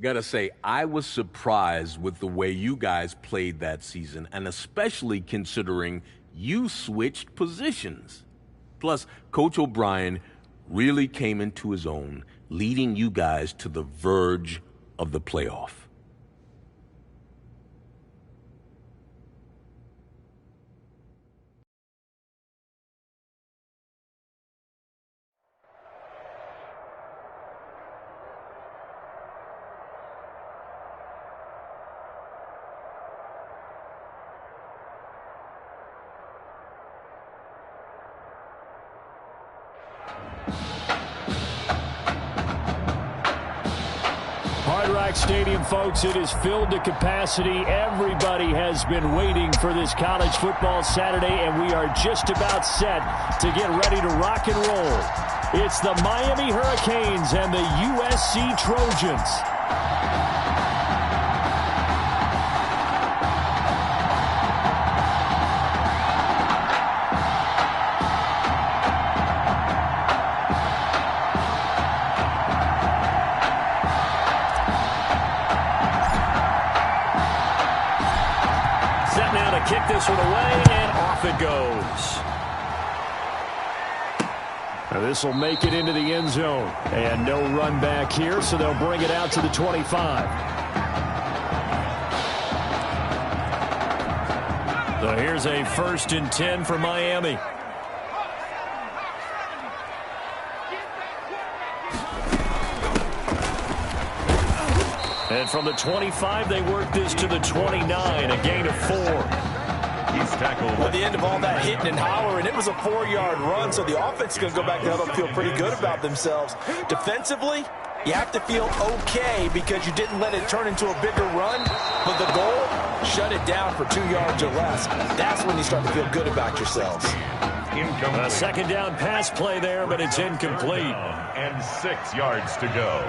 Gotta say, I was surprised with the way you guys played that season, and especially considering you switched positions. Plus, Coach O'Brien really came into his own, leading you guys to the verge of the playoff. Stadium, folks, it is filled to capacity. Everybody has been waiting for this college football Saturday, and we are just about set to get ready to rock and roll. It's the Miami Hurricanes and the USC Trojans. Kick this one away, and off it goes. Now this will make it into the end zone. And no run back here, so they'll bring it out to the 25. So here's a 1st and 10 for Miami. And from the 25, they work this to the 29, a gain of 4. He's tackled. At the end of all that hitting and hollering, it was a 4-yard run, so the offense is going to go back to huddle and feel pretty good about themselves. Defensively, you have to feel okay because you didn't let it turn into a bigger run, but the goal, shut it down for 2 yards or less. That's when you start to feel good about yourselves. A second down pass play there, but it's incomplete. And 6 yards to go.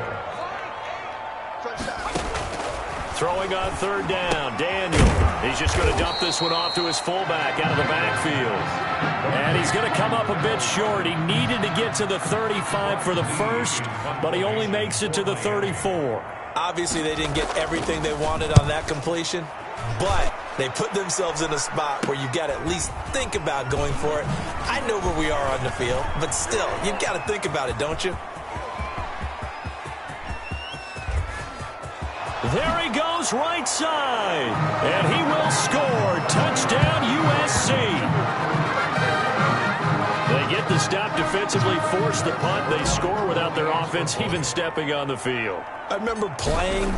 Throwing on 3rd down, Daniel. He's just going to dump this one off to his fullback out of the backfield. And he's going to come up a bit short. He needed to get to the 35 for the first, but he only makes it to the 34. Obviously, they didn't get everything they wanted on that completion, but they put themselves in a spot where you've got to at least think about going for it. I know where we are on the field, but still, you've got to think about it, don't you? There he goes, right side. And he will score. Touchdown, USC. They get the stop defensively, force the punt. They score without their offense even stepping on the field. I remember playing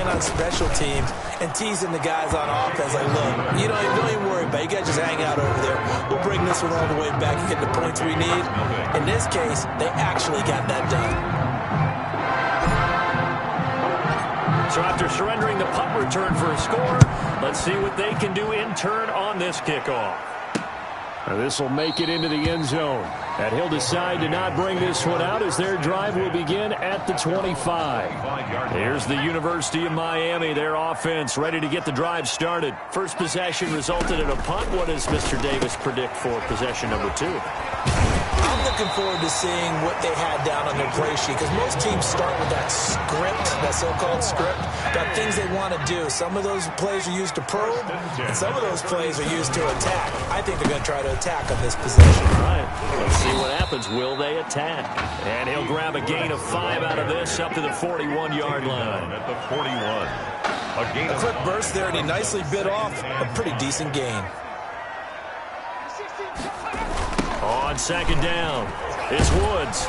on special teams and teasing the guys on offense. Like, look, you don't even worry about it. You guys just hang out over there. We'll bring this one all the way back and get the points we need. In this case, they actually got that done. So after surrendering the punt return for a score, let's see what they can do in turn on this kickoff. Now this will make it into the end zone. And he'll decide to not bring this one out as their drive will begin at the 25. Here's the University of Miami, their offense ready to get the drive started. First possession resulted in a punt. What does Mr. Davis predict for possession number 2? I'm looking forward to seeing what they had down on their play sheet because most teams start with that script, that so-called script, got things they want to do. Some of those plays are used to probe, and some of those plays are used to attack. I think they're going to try to attack on this possession. Right. Let's see what happens. Will they attack? And he'll grab a gain of 5 out of this up to the 41-yard line. At the 41. A quick burst there, and he nicely bit off a pretty decent gain. On second down, it's Woods.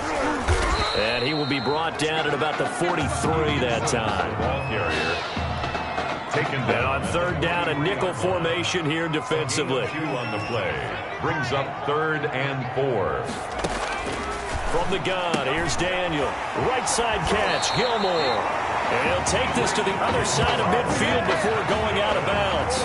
And he will be brought down at about the 43 that time. Ball carrier. Taken down. And on 3rd down, a nickel formation here defensively. 2 on the play. Brings up 3rd and 4. From the gun, here's Daniel. Right side catch, Gilmore. And he'll take this to the other side of midfield before going out of bounds.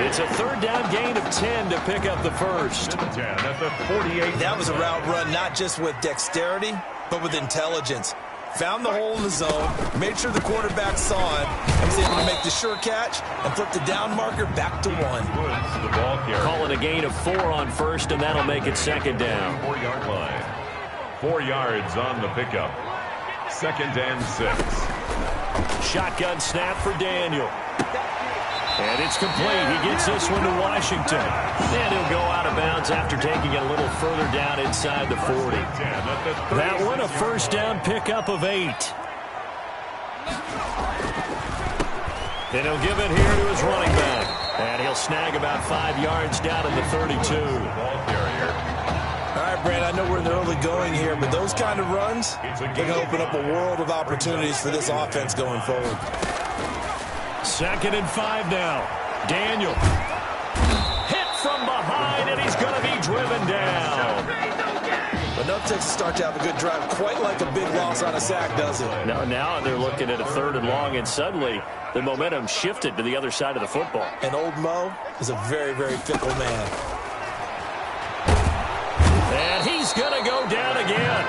It's a 3rd down gain of 10 to pick up the first. 10 at the 48. That was a route run not just with dexterity, but with intelligence. Found the hole in the zone, made sure the quarterback saw it, and was able to make the sure catch and flip the down marker back to 1. The ball carrier. Call it a gain of 4 on first, and that'll make it 2nd down. 4-yard line. 4 yards on the pickup. 2nd and 6. shotgun snap for Daniel. And it's complete. He gets this one to Washington. And he'll go out of bounds after taking it a little further down inside the 40. That one, a first down pickup of 8. And he'll give it here to his running back. And he'll snag about 5 yards down in the 32. All right, Brad, I know we're in the early going here, but those kind of runs, they're going to open up a world of opportunities for this offense going forward. 2nd and 5 now. Daniel. Hit from behind, and he's going to be driven down. Enough takes to start to have a good drive. Quite like a big loss on a sack, does it? Now they're looking at a 3rd and long, and suddenly the momentum shifted to the other side of the football. And old Mo is a very, very fickle man. And he's going to go down again.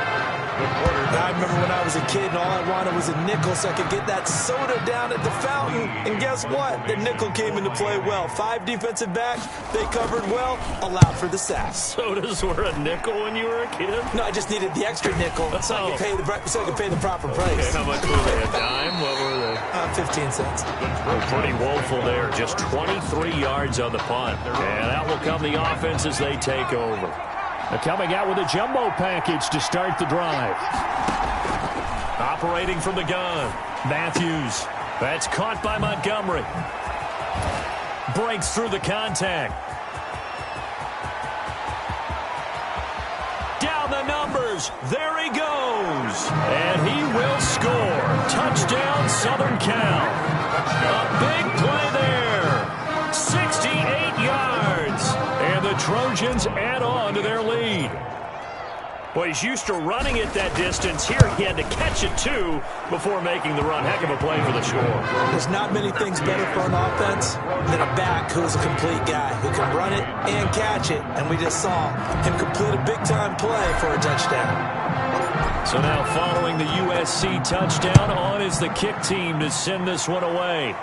I remember when I was a kid and all I wanted was a nickel so I could get that soda down at the fountain. And guess what? The nickel came into play well. 5 defensive backs, they covered well, allowed for the sack. Sodas were a nickel when you were a kid? No, I just needed the extra nickel so I could pay the proper price. Okay, how much were they? A dime? What were they? 15 cents. Pretty woeful there. Just 23 yards on the punt. And out will come the offense as they take over. They're coming out with a jumbo package to start the drive. Operating from the gun, Matthews. That's caught by Montgomery. Breaks through the contact. Down the numbers. There he goes. And he will score. Touchdown, Southern Cal. A big play there. 68 yards. And the Trojans add on to their lead. Well, he's used to running it that distance. Here he had to catch it, too, before making the run. Heck of a play for the score. There's not many things better for an offense than a back who's a complete guy who can run it and catch it. And we just saw him complete a big-time play for a touchdown. So now following the USC touchdown, on is the kick team to send this one away.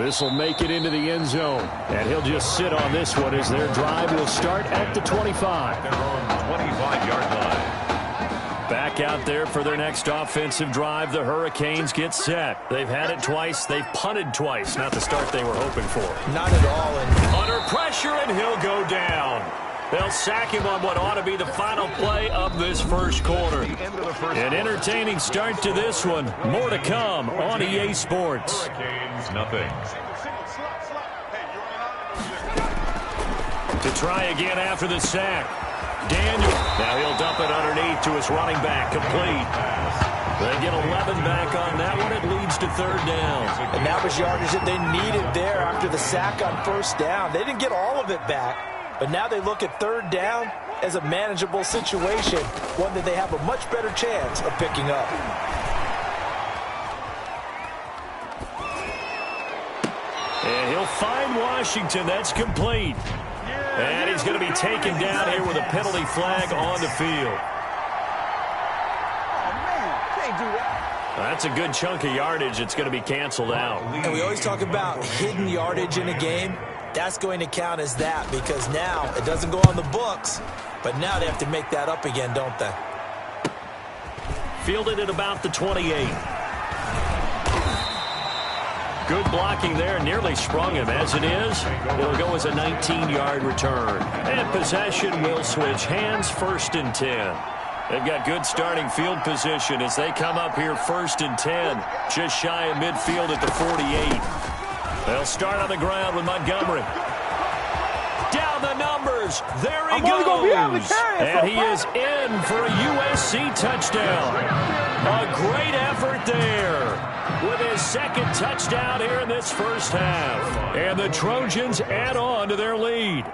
This will make it into the end zone. And he'll just sit on this one as their drive will start at the 25. Their own 25-yard line. Back out there for their next offensive drive. The Hurricanes get set. They've had it twice. They've punted twice. Not the start they were hoping for. Not at all. Under pressure, and he'll go down. They'll sack him on what ought to be the final play of this first quarter. An entertaining start to this one. More to come on EA Sports. Hurricanes, nothing. To try again after the sack. Daniel. Now he'll dump it underneath to his running back. Complete. They get 11 back on that one. It leads to 3rd down. And that was yardage that they needed there after the sack on 1st down. They didn't get all of it back. But now they look at 3rd down as a manageable situation, one that they have a much better chance of picking up. And he'll find Washington. That's complete. And he's going to be taken down here with a penalty flag on the field. That's a good chunk of yardage. It's going to be canceled out. And we always talk about hidden yardage in a game. That's going to count as that because now it doesn't go on the books, but now they have to make that up again, don't they? Fielded at about the 28. Good blocking there. Nearly sprung him. As it is, it'll go as a 19-yard return. And possession will switch hands. 1st and 10. They've got good starting field position as they come up here 1st and 10. Just shy of midfield at the 48. They'll start on the ground with Montgomery. Down the numbers. There he goes. And he is in for a USC touchdown. A great effort there with his 2nd touchdown here in this first half. And the Trojans add on to their lead.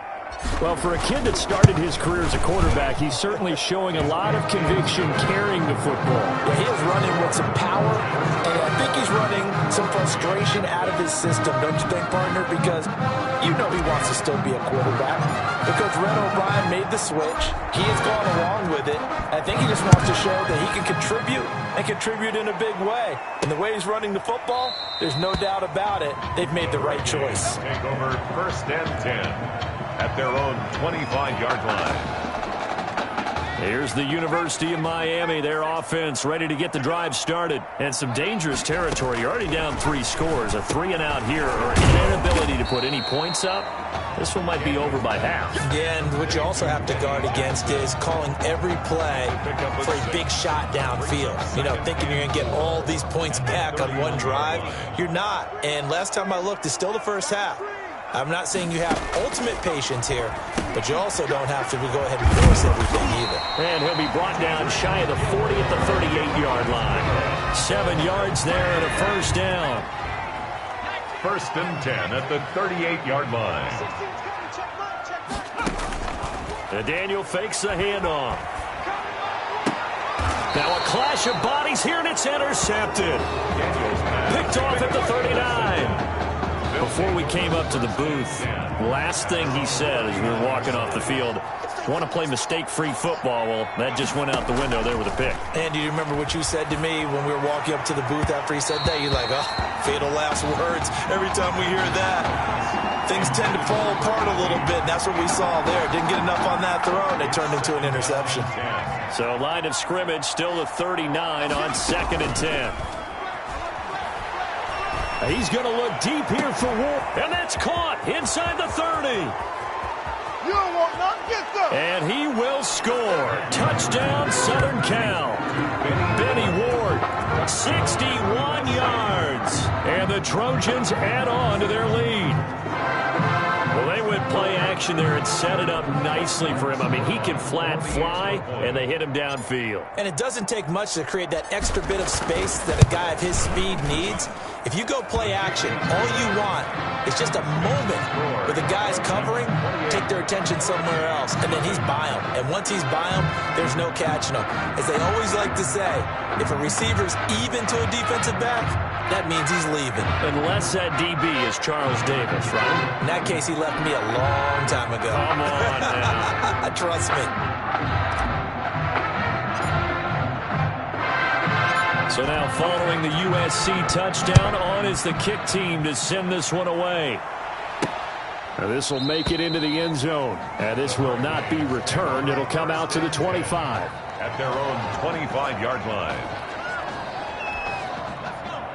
Well, for a kid that started his career as a quarterback, he's certainly showing a lot of conviction carrying the football. Yeah, he is running with some power, and I think he's running some frustration out of his system, don't you think, partner? Because you know he wants to still be a quarterback. Because Red O'Brien made the switch. He has gone along with it. I think he just wants to show that he can contribute and contribute in a big way. And the way he's running the football, there's no doubt about it. They've made the right choice. Take over 1st and 10. At their own 25-yard line. Here's the University of Miami, their offense ready to get the drive started. And some dangerous territory. You're already down 3 scores. A 3-and-out here or an inability to put any points up. This one might be over by half. Yeah, and what you also have to guard against is calling every play for a big shot downfield. You know, thinking you're going to get all these points back on one drive. You're not. And last time I looked, it's still the first half. I'm not saying you have ultimate patience here, but you also don't have to go ahead and force everything either. And he'll be brought down shy of the 40 at the 38-yard line. 7 yards there and a first down. 1st and 10 at the 38-yard line. And Daniel fakes the handoff. Now a clash of bodies here, and it's intercepted. Picked off at the 39. Before we came up to the booth, last thing he said as we were walking off the field, want to play mistake-free football. Well, that just went out the window there with a pick. And do you remember what you said to me when we were walking up to the booth after he said that? You're like, oh, fatal last words. Every time we hear that, things tend to fall apart a little bit, and that's what we saw there. Didn't get enough on that throw, and it turned into an interception. So line of scrimmage still the 39 on 2nd and 10. He's going to look deep here for Ward. And that's caught inside the 30. You will not get them. And he will score. Touchdown, Southern Cal. Benny Ward, 61 yards. And the Trojans add on to their lead. Well, they went play action there and set it up nicely for him. I mean, he can flat fly, and they hit him downfield. And it doesn't take much to create that extra bit of space that a guy of his speed needs. If you go play action, all you want is just a moment where the guy's covering, take their attention somewhere else, and then he's by him. And once he's by him, there's no catching him. As they always like to say, if a receiver's even to a defensive back, that means he's leaving. Unless that DB is Charles Davis, right? In that case, he left me a long time ago. Come on now. Trust me. So now following the USC touchdown, on is the kick team to send this one away. Now this will make it into the end zone. And this will not be returned. It'll come out to the 25. At their own 25-yard line.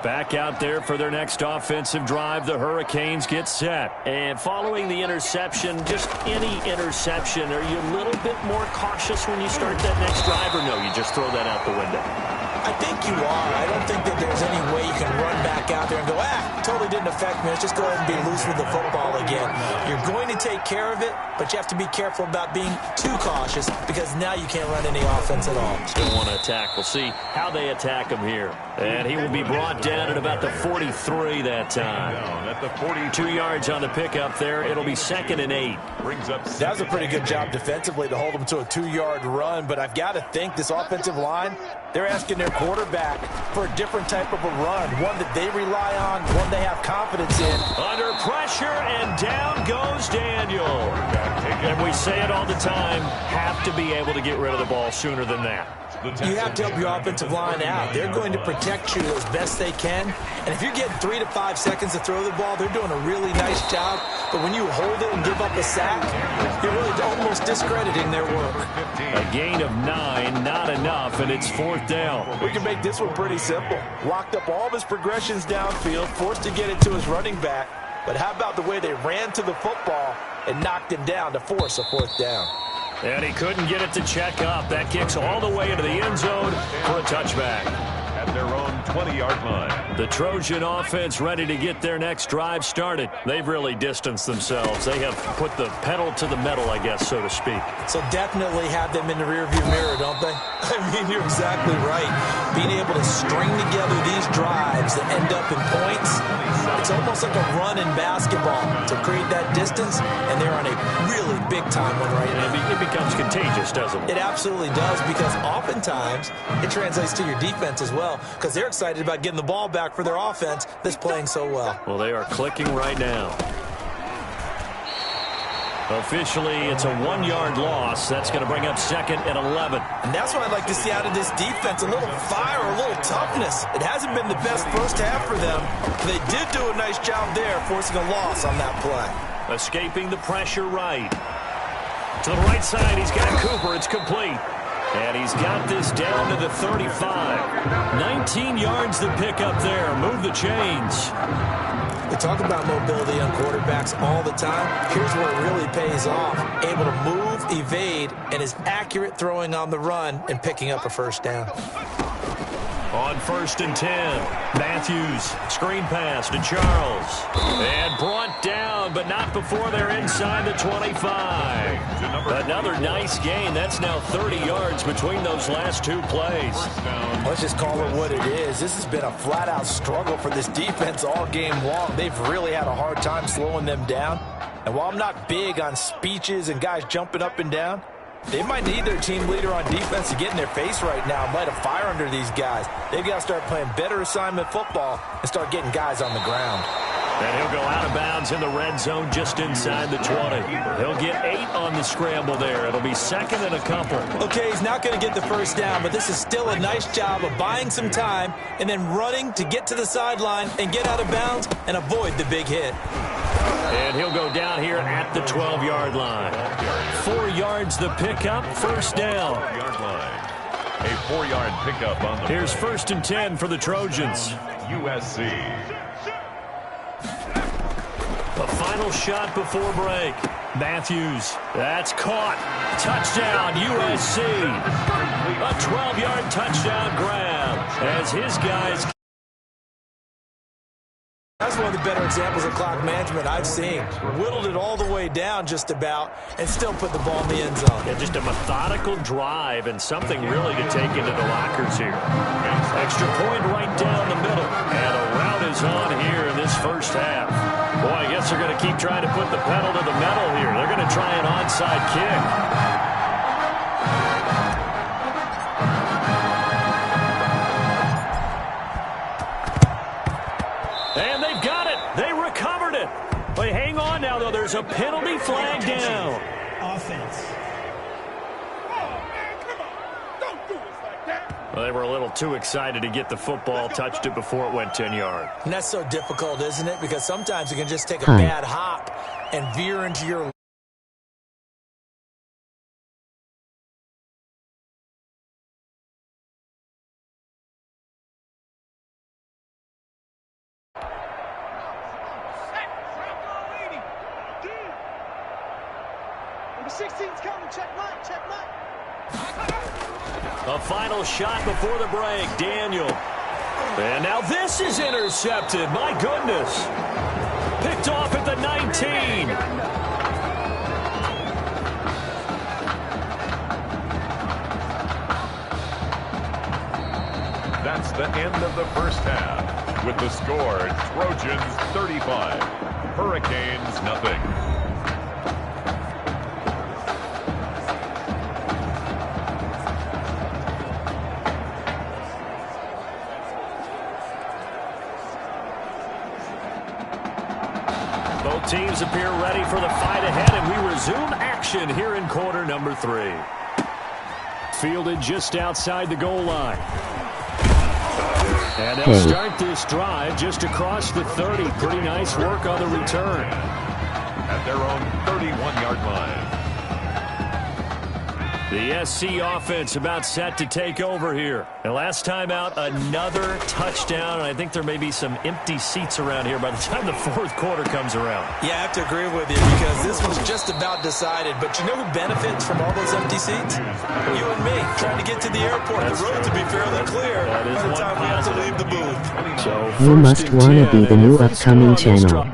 Back out there for their next offensive drive. The Hurricanes get set. And following the interception, just any interception, are you a little bit more cautious when you start that next drive, or no, you just throw that out the window? I think you are. I don't think that there's any way you can run back out there and go, totally didn't affect me. Let's just go ahead and be loose with the football again. You're going to take care of it, but you have to be careful about being too cautious because now you can't run any offense at all. Still want to attack. We'll see how they attack him here. And he will be brought down at about the 43 that time. At the 42. 2 yards on the pickup there. It'll be 2nd and 8. That was a pretty good job defensively to hold him to a 2-yard run, but I've got to think this offensive line, they're asking their quarterback for a different type of a run, one that they rely on, one they have confidence in. Under pressure, and down goes Daniel. And we say it all the time, have to be able to get rid of the ball sooner than that. You have to help your offensive line out. They're going to protect you as best they can. And if you're getting 3 to 5 seconds to throw the ball, they're doing a really nice job. But when you hold it and give up a sack, you're really almost discrediting their work. A gain of 9, not enough, and it's 4th down. We can make this one pretty simple. Locked up all of his progressions downfield, forced to get it to his running back. But how about the way they ran to the football and knocked him down to force a 4th down? And he couldn't get it to check up. That kicks all the way into the end zone for a touchback. At their own 20-yard line. The Trojan offense ready to get their next drive started. They've really distanced themselves. They have put the pedal to the metal, I guess, so to speak. So definitely have them in the rearview mirror, don't they? I mean, you're exactly right. Being able to string together these drives that end up in points, it's almost like a run in basketball to create that distance, and they're on a really big-time one right now. It becomes contagious, doesn't it? It absolutely does, because oftentimes it translates to your defense as well, because they're excited about getting the ball back for their offense that's playing so well. Well, they are clicking right now. Officially, it's a 1-yard loss. That's going to bring up 2nd and 11. And that's what I'd like to see out of this defense, a little fire, a little toughness. It hasn't been the best first half for them. They did do a nice job there, forcing a loss on that play. Escaping the pressure right. To the right side, he's got Cooper. It's complete. And he's got this down to the 35. 19 yards to pick up there. Move the chains. We talk about mobility on quarterbacks all the time. Here's where it really pays off. Able to move, evade, and is accurate throwing on the run and picking up a first down. On 1st and 10, Matthews, screen pass to Charles. And brought down, but not before they're inside the 25. Another nice gain. That's now 30 yards between those last two plays. Let's just call it what it is. This has been a flat-out struggle for this defense all game long. They've really had a hard time slowing them down. And while I'm not big on speeches and guys jumping up and down, they might need their team leader on defense to get in their face right now and light a fire under these guys. They've got to start playing better assignment football and start getting guys on the ground. And he'll go out of bounds in the red zone just inside the 20. He'll get 8 on the scramble there. It'll be 2nd and a couple. Okay, he's not going to get the first down, but this is still a nice job of buying some time and then running to get to the sideline and get out of bounds and avoid the big hit. And he'll go down here at the 12-yard line. 4 yards the pickup, first down. A 4-yard pickup on the Here's play. 1st and 10 for the Trojans. USC. The final shot before break. Matthews, that's caught. Touchdown, USC. A 12-yard touchdown grab as his guys... That's one of the better examples of clock management I've seen. Whittled it all the way down just about and still put the ball in the end zone. Yeah, just a methodical drive and something really to take into the lockers here. Extra point right down the middle. And a rout is on here in this first half. Boy, I guess they're going to keep trying to put the pedal to the metal here. They're going to try an onside kick. And they've got it. They recovered it. But hang on now, though. There's a penalty flag down. Offense. Well, they were a little too excited to get the football, touched it before it went 10 yards. And that's so difficult, isn't it? Because sometimes you can just take a bad hop and veer into your... Number 16's coming. Check mine. Check mine. A final shot before the break. Daniel. And now this is intercepted. My goodness. Picked off at the 19. That's the end of the first half. With the score, Trojans 35, Hurricanes nothing. Both teams appear ready for the fight ahead, and we resume action here in quarter number 3. Fielded just outside the goal line. And they'll start this drive just across the 30. Pretty nice work on the return. At their own 31-yard line. The SC offense about set to take over here. And last time out, another touchdown. And I think there may be some empty seats around here by the time the fourth quarter comes around. Yeah, I have to agree with you because this was just about decided. But you know who benefits from all those empty seats? You and me, trying to get to the airport. The road to be fairly clear by the time we have to leave the booth. So You must wanna be the new upcoming channel.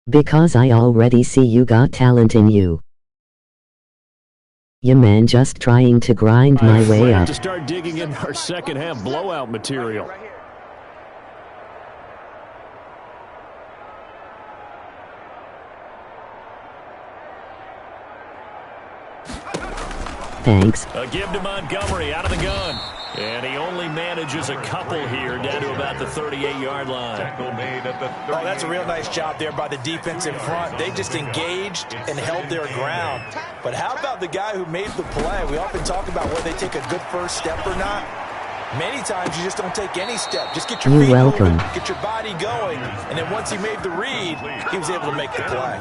Because I already see you got talent in you. Ya man just trying to grind my way up. To start digging in our second half blowout material. Thanks. A give to Montgomery out of the gun. And he only manages a couple here down to about the 38-yard line. Tackle made at the 38. Oh, that's a real nice job there by the defense in front. They just engaged and held their ground. But how about the guy who made the play? We often talk about whether they take a good first step or not. Many times you just don't take any step. Just get your feet moving, get your body going, and then once he made the read, he was able to make the play.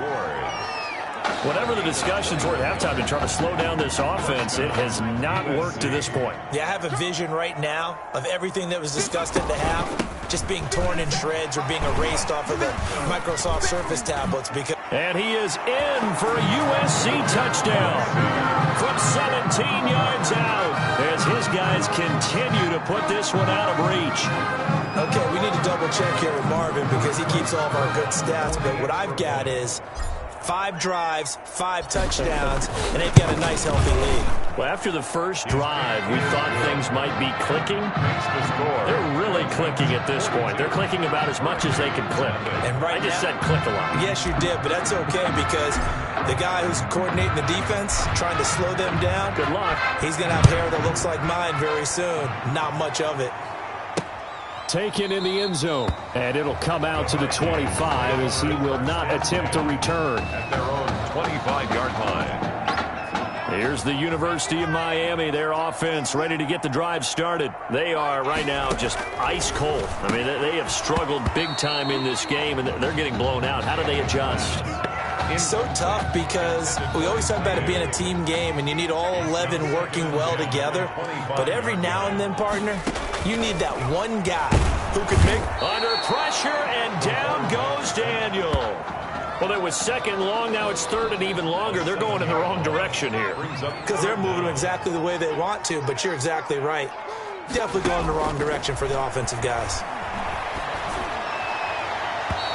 Whatever the discussions were at halftime to try to slow down this offense, it has not worked to this point. Yeah, I have a vision right now of everything that was discussed at the half just being torn in shreds or being erased off of the Microsoft Surface tablets. And he is in for a USC touchdown from 17 yards out as his guys continue to put this one out of reach. Okay, we need to double check here with Marvin because he keeps all of our good stats, but what I've got is 5 drives, 5 touchdowns, and they've got a nice, healthy lead. Well, after the first drive, we thought things might be clicking. They're really clicking at this point. They're clicking about as much as they can click. And right I just now, said click a lot. Yes, you did, but that's okay because the guy who's coordinating the defense, trying to slow them down, good luck. He's going to have hair that looks like mine very soon. Not much of it. Taken in the end zone, and it'll come out to the 25 as he will not attempt to return. At their own 25-yard line. Here's the University of Miami, their offense ready to get the drive started. They are right now just ice cold. I mean, they have struggled big time in this game, and they're getting blown out. How do they adjust? It's so tough because we always talk about it being a team game, and you need all 11 working well together. But every now and then, partner, you need that one guy who can make... Under pressure, and down goes Daniel. Well, it was second long. Now it's third and even longer. They're going in the wrong direction here. Because they're moving exactly the way they want to, but you're exactly right. Definitely going in the wrong direction for the offensive guys.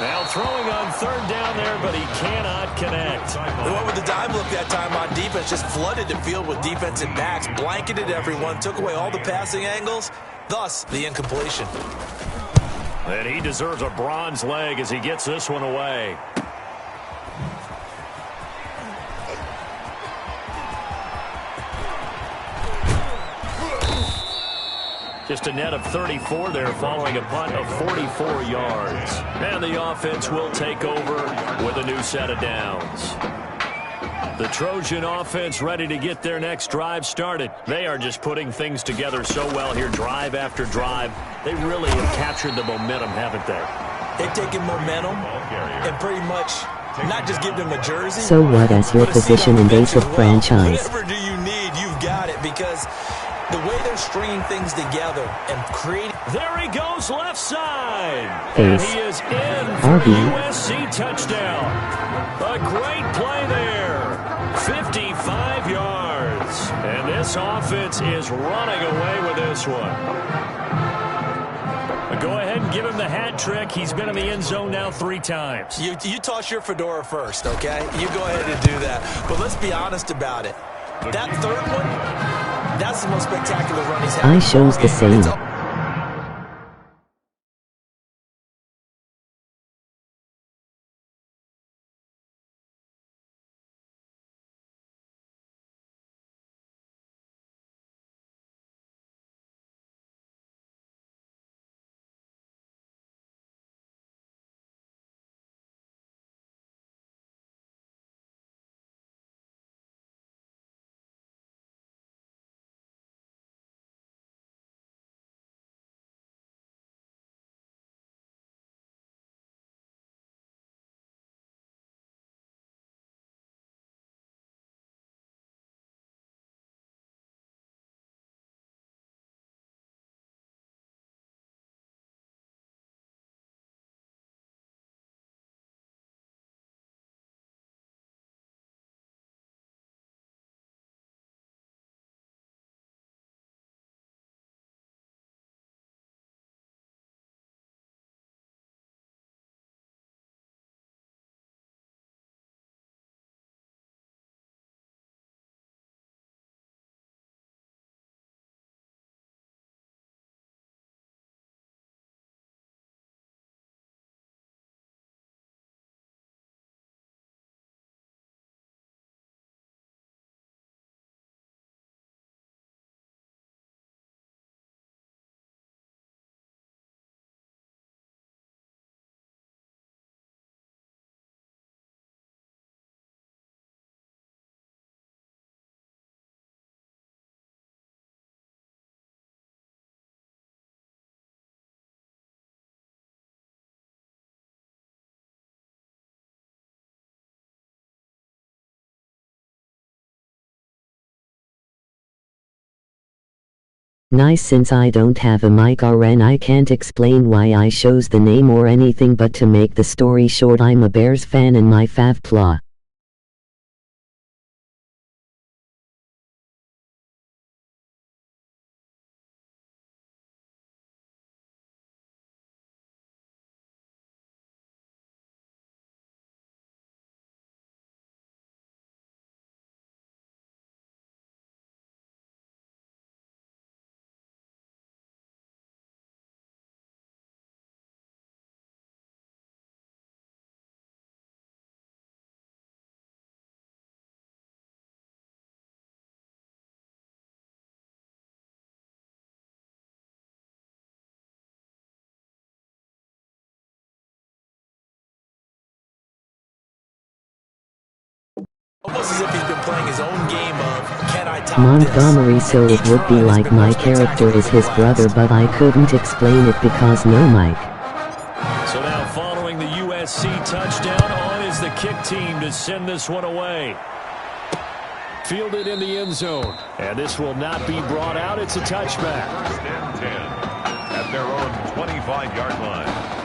Now throwing on third down there, but he cannot connect. The one with the dime look that time on defense just flooded the field with defensive backs, blanketed everyone, took away all the passing angles, thus the incompletion. And he deserves a bronze leg as he gets this one away. Just a net of 34 there following a punt of 44 yards. And the offense will take over with a new set of downs. The Trojan offense ready to get their next drive started. They are just putting things together so well here, drive after drive. They really have captured the momentum, haven't they? They've taken momentum and pretty much not just give them a jersey. So what is your position in basic franchise? Whatever do you need, you've got it, because the way they're stringing things together and creating... There he goes left side. Face. And he is in for a USC touchdown. A great play there. 55 yards. And this offense is running away with this one. Go ahead and give him the hat trick. He's been in the end zone now 3 times. You toss your fedora first, okay? You go ahead and do that. But let's be honest about it. That third one, that's the most spectacular run he's had. I shows the same. Nice. Since I don't have a mic RN, I can't explain why I chose the name or anything, but to make the story short, I'm a Bears fan and my fav plot. Almost as if he's been playing his own game of, can I top Montgomery, this? so it would be like my character is his brother, but I couldn't explain it because no mic. So now following the USC touchdown, on is the kick team to send this one away. Fielded in the end zone. And this will not be brought out. It's a touchback. First and 10 at their own 25-yard line.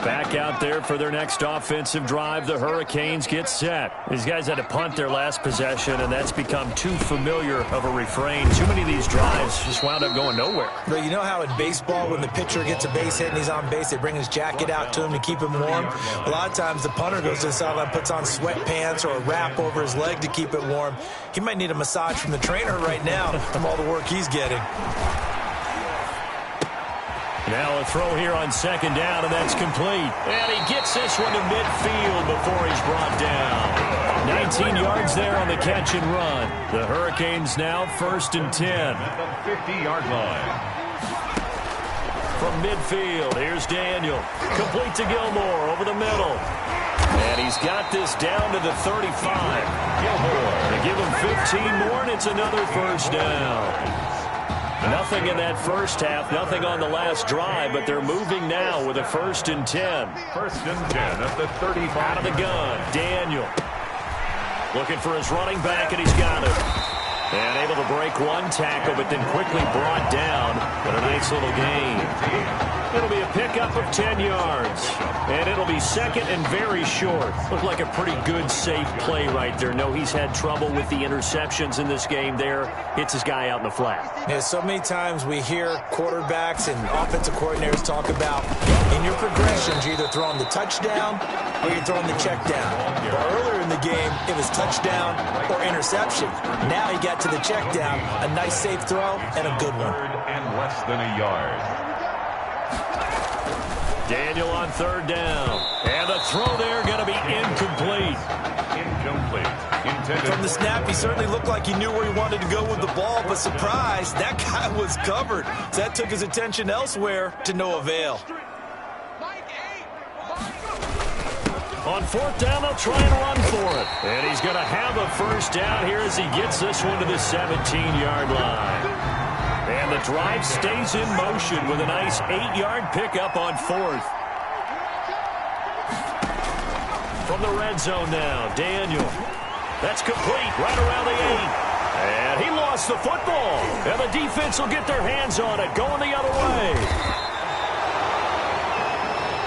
Back out there for their next offensive drive. The Hurricanes get set. These guys had to punt their last possession, and that's become too familiar of a refrain. Too many of these drives just wound up going nowhere. But you know how in baseball, when the pitcher gets a base hit and he's on base, they bring his jacket out to him to keep him warm? A lot of times the punter goes to the sideline, puts on sweatpants or a wrap over his leg to keep it warm. He might need a massage from the trainer right now from all the work he's getting. Now a throw here on second down, and that's complete. And he gets this one to midfield before he's brought down. 19 yards there on the catch and run. The Hurricanes now first and 10. At the 50-yard line. From midfield, here's Daniel. Complete to Gilmore over the middle. And he's got this down to the 35. Gilmore. They give him 15 more, and it's another first down. Nothing in that first half, nothing on the last drive, but they're moving now with a first and 10. First and 10 at the 35. Out of the gun, Daniel. Looking for his running back, and he's got it. And able to break one tackle, but then quickly brought down. But a nice little gain. It'll be a pickup of 10 yards. And it'll be second and very short. Looked like a pretty good, safe play right there. No, he's had trouble with the interceptions in this game there. Hits his guy out in the flat. Yeah, so many times we hear quarterbacks and offensive coordinators talk about in your progressions, you're either throwing the touchdown or you're throwing the check down. But earlier in the game, it was touchdown or interception. Now he got to the check down, a nice safe throw, and a good one. And less than a yard. Daniel on third down. And the throw there going to be incomplete. Incomplete. Intended. From the snap, he certainly looked like he knew where he wanted to go with the ball, but surprise, that guy was covered. So that took his attention elsewhere to no avail. On fourth down, they'll try and run for it. And he's going to have a first down here as he gets this one to the 17-yard line. And the drive stays in motion with a nice 8-yard pickup on fourth. From the red zone now, Daniel. That's complete right around the 8. And he lost the football. And the defense will get their hands on it, going the other way.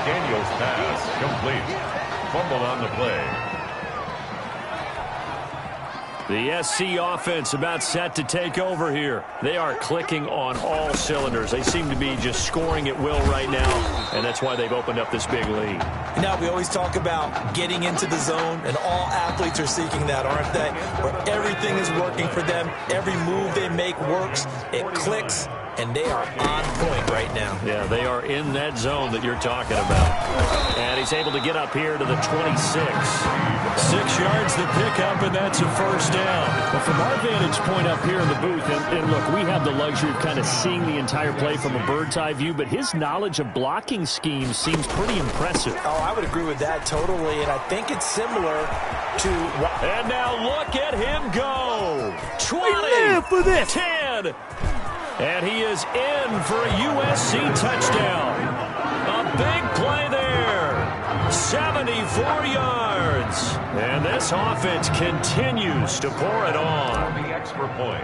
Daniel's pass complete. Fumble on the play. The SC offense about set to take over here. They are clicking on all cylinders. They seem to be just scoring at will right now, and that's why they've opened up this big lead. You know, we always talk about getting into the zone, and all athletes are seeking that, aren't they? Where everything is working for them. Every move they make works. It clicks, and they are on point right now. Yeah, they are in that zone that you're talking about. And he's able to get up here to the 26. 6 yards the pickup, and that's a first down. Well, from our vantage point up here in the booth, and look, we have the luxury of kind of seeing the entire play from a bird's eye view, but his knowledge of blocking schemes seems pretty impressive. Oh, I would agree with that totally, and I think it's similar to... And now look at him go. 20, for this. 10, and he is in for a USC touchdown. A big play there. 74 yards. And this offense continues to pour it on. The extra point.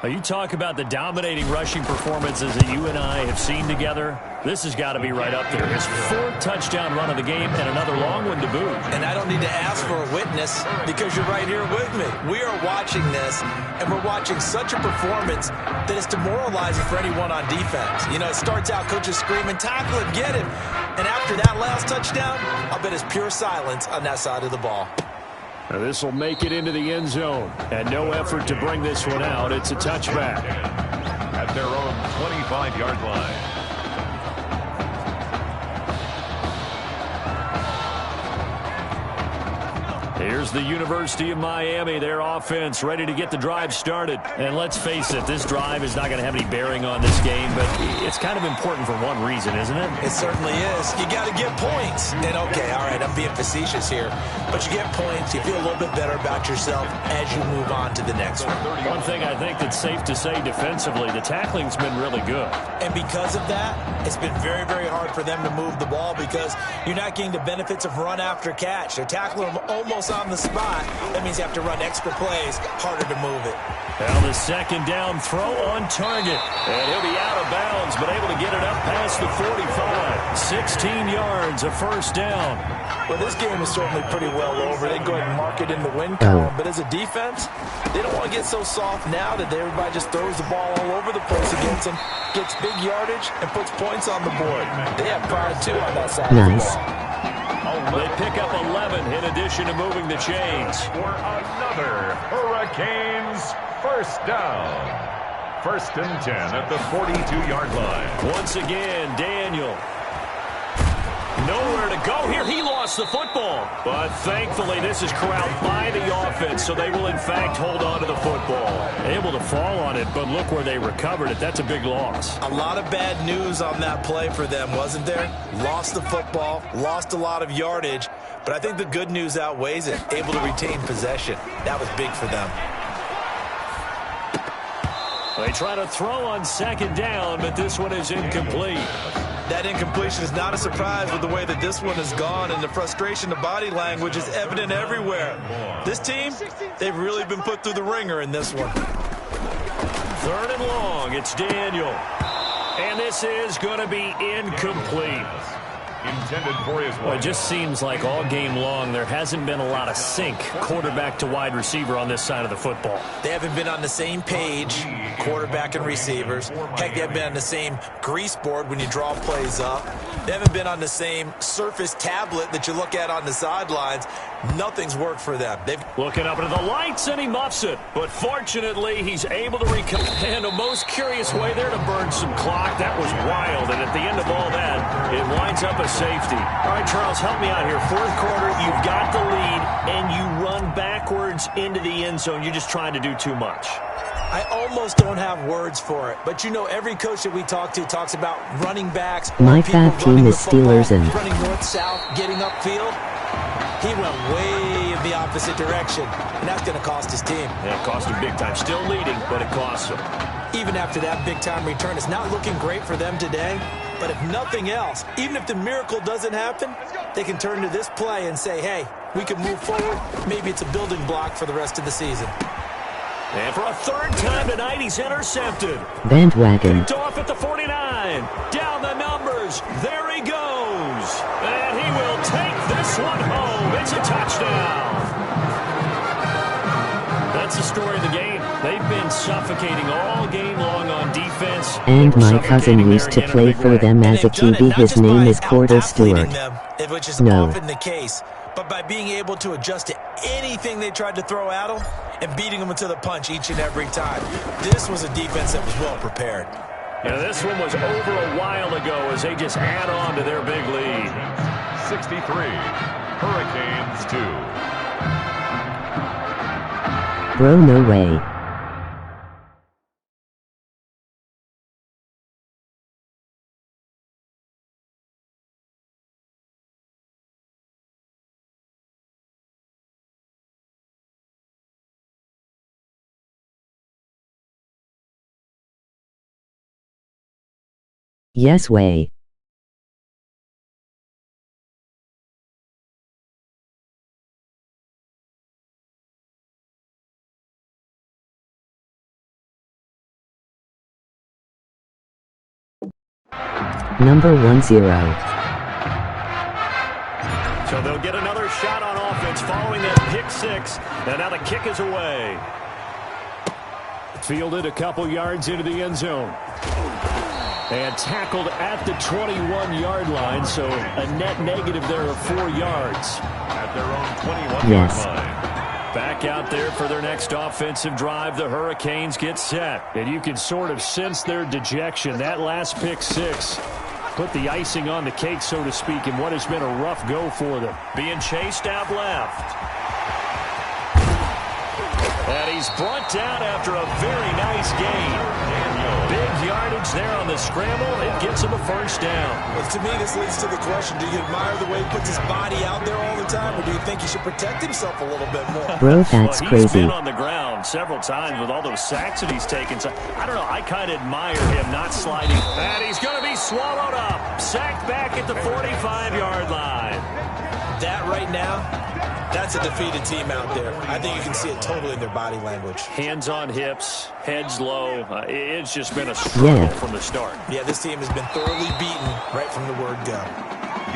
You talk about the dominating rushing performances that you and I have seen together. This has got to be right up there. His 4th touchdown run of the game and another long one to boot. And I don't need to ask for a witness because you're right here with me. We are watching this, and we're watching such a performance that it's demoralizing for anyone on defense. You know, it starts out coaches screaming, tackle him, get him. And after that last touchdown, I'll bet it's pure silence on that side of the ball. Now this will make it into the end zone. And no effort to bring this one out. It's a touchback. At their own 25-yard line. Here's the University of Miami, their offense ready to get the drive started. And let's face it, this drive is not going to have any bearing on this game, but it's kind of important for one reason, isn't it? It certainly is. You got to get points. And okay, all right, I'm being facetious here, but you get points, you feel a little bit better about yourself as you move on to the next one. One thing I think that's safe to say defensively, the tackling's been really good. And because of that, it's been very, very hard for them to move the ball because you're not getting the benefits of run after catch. They're tackling them almost on the spot. That means you have to run extra plays, harder to move it. Now the second down throw on target. And he'll be out of bounds, but able to get it up past the 45. 16 yards, a first down. Well, this game is certainly pretty well over. They go ahead and mark it in the win column. But as a defense, they don't want to get so soft now that everybody just throws the ball all over the place against them, gets big yardage, and puts points on the board. They have pride, too, on that side of the ball. They pick up 11 in addition to moving the chains. For another Hurricanes first down. 1st and 10 at the 42-yard line. Once again, Daniel. Nowhere to go here. He lost the football. But thankfully, this is corralled by the offense, so they will, in fact, hold on to the football. Able to fall on it, but look where they recovered it. That's a big loss. A lot of bad news on that play for them, wasn't there? Lost the football, lost a lot of yardage, but I think the good news outweighs it. Able to retain possession. That was big for them. They try to throw on second down, but this one is incomplete. That incompletion is not a surprise with the way that this one has gone, and the frustration, the body language is evident everywhere. This team, they've really been put through the ringer in this one. 3rd and long, it's Daniel. And this is going to be incomplete. Intended for his Well, it just seems like all game long there hasn't been a lot of sync quarterback to wide receiver on this side of the football. They haven't been on the same page, quarterback and receivers. Heck, they haven't been on the same grease board when you draw plays up. They haven't been on the same surface tablet that you look at on the sidelines. Nothing's worked for them. They've Looking up into the lights, and he muffs it. But fortunately, he's able to recover. And a most curious way there to burn some clock. That was wild. And at the end of all that, it winds up a safety. All right, Charles, help me out here. 4th quarter, you've got the lead, and you run backwards into the end zone. You're just trying to do too much. I almost don't have words for it. But, you know, every coach that we talk to talks about running backs. My fab team is Steelers and running north-south, getting upfield. He went way in the opposite direction, and that's going to cost his team. Yeah, it cost him big time. Still leading, but it costs him. Even after that big-time return, it's not looking great for them today. But if nothing else, even if the miracle doesn't happen, they can turn to this play and say, hey, we can move forward. Maybe it's a building block for the rest of the season. And for a 3rd time tonight, he's intercepted. bandwagon. Picked off at the 49. Down the numbers. There he goes. And he will take this one home. It's a touchdown. That's the story of the game. They've been suffocating all game long on defense. And my cousin used to play for them as a QB. His name is Cordell Stewart. Which is No. often the case. But by being able to adjust to anything they tried to throw at them and beating them into the punch each and every time, this was a defense that was well prepared. Yeah, this one was over a while ago as they just add on to their big lead. 63, Hurricanes 2. Bro, no way. Yes way. Number 10. So they'll get another shot on offense following that pick six. And now the kick is away. Fielded a couple yards into the end zone. And tackled at the 21-yard line, so a net negative there of 4 yards. At their own 21-yard line. Back out there for their next offensive drive. The Hurricanes get set. And you can sort of sense their dejection. That last pick six put the icing on the cake, so to speak, in what has been a rough go for them. Being chased out left. And he's brought down after a very nice gain. Big yardage there on the scramble. It gets him a first down. Well, to me, this leads to the question, do you admire the way he puts his body out there all the time, or do you think he should protect himself a little bit more? Bro, that's He's crazy. been on the ground several times with all those sacks that he's taken. So, I don't know. I kind of admire him not sliding. And he's going to be swallowed up. Sacked back at the 45-yard line. That right now, that's a defeated team out there. I think you can see it totally in their body language. Hands on hips, heads low. It's just been a struggle from the start. Yeah, this team has been thoroughly beaten right from the word go.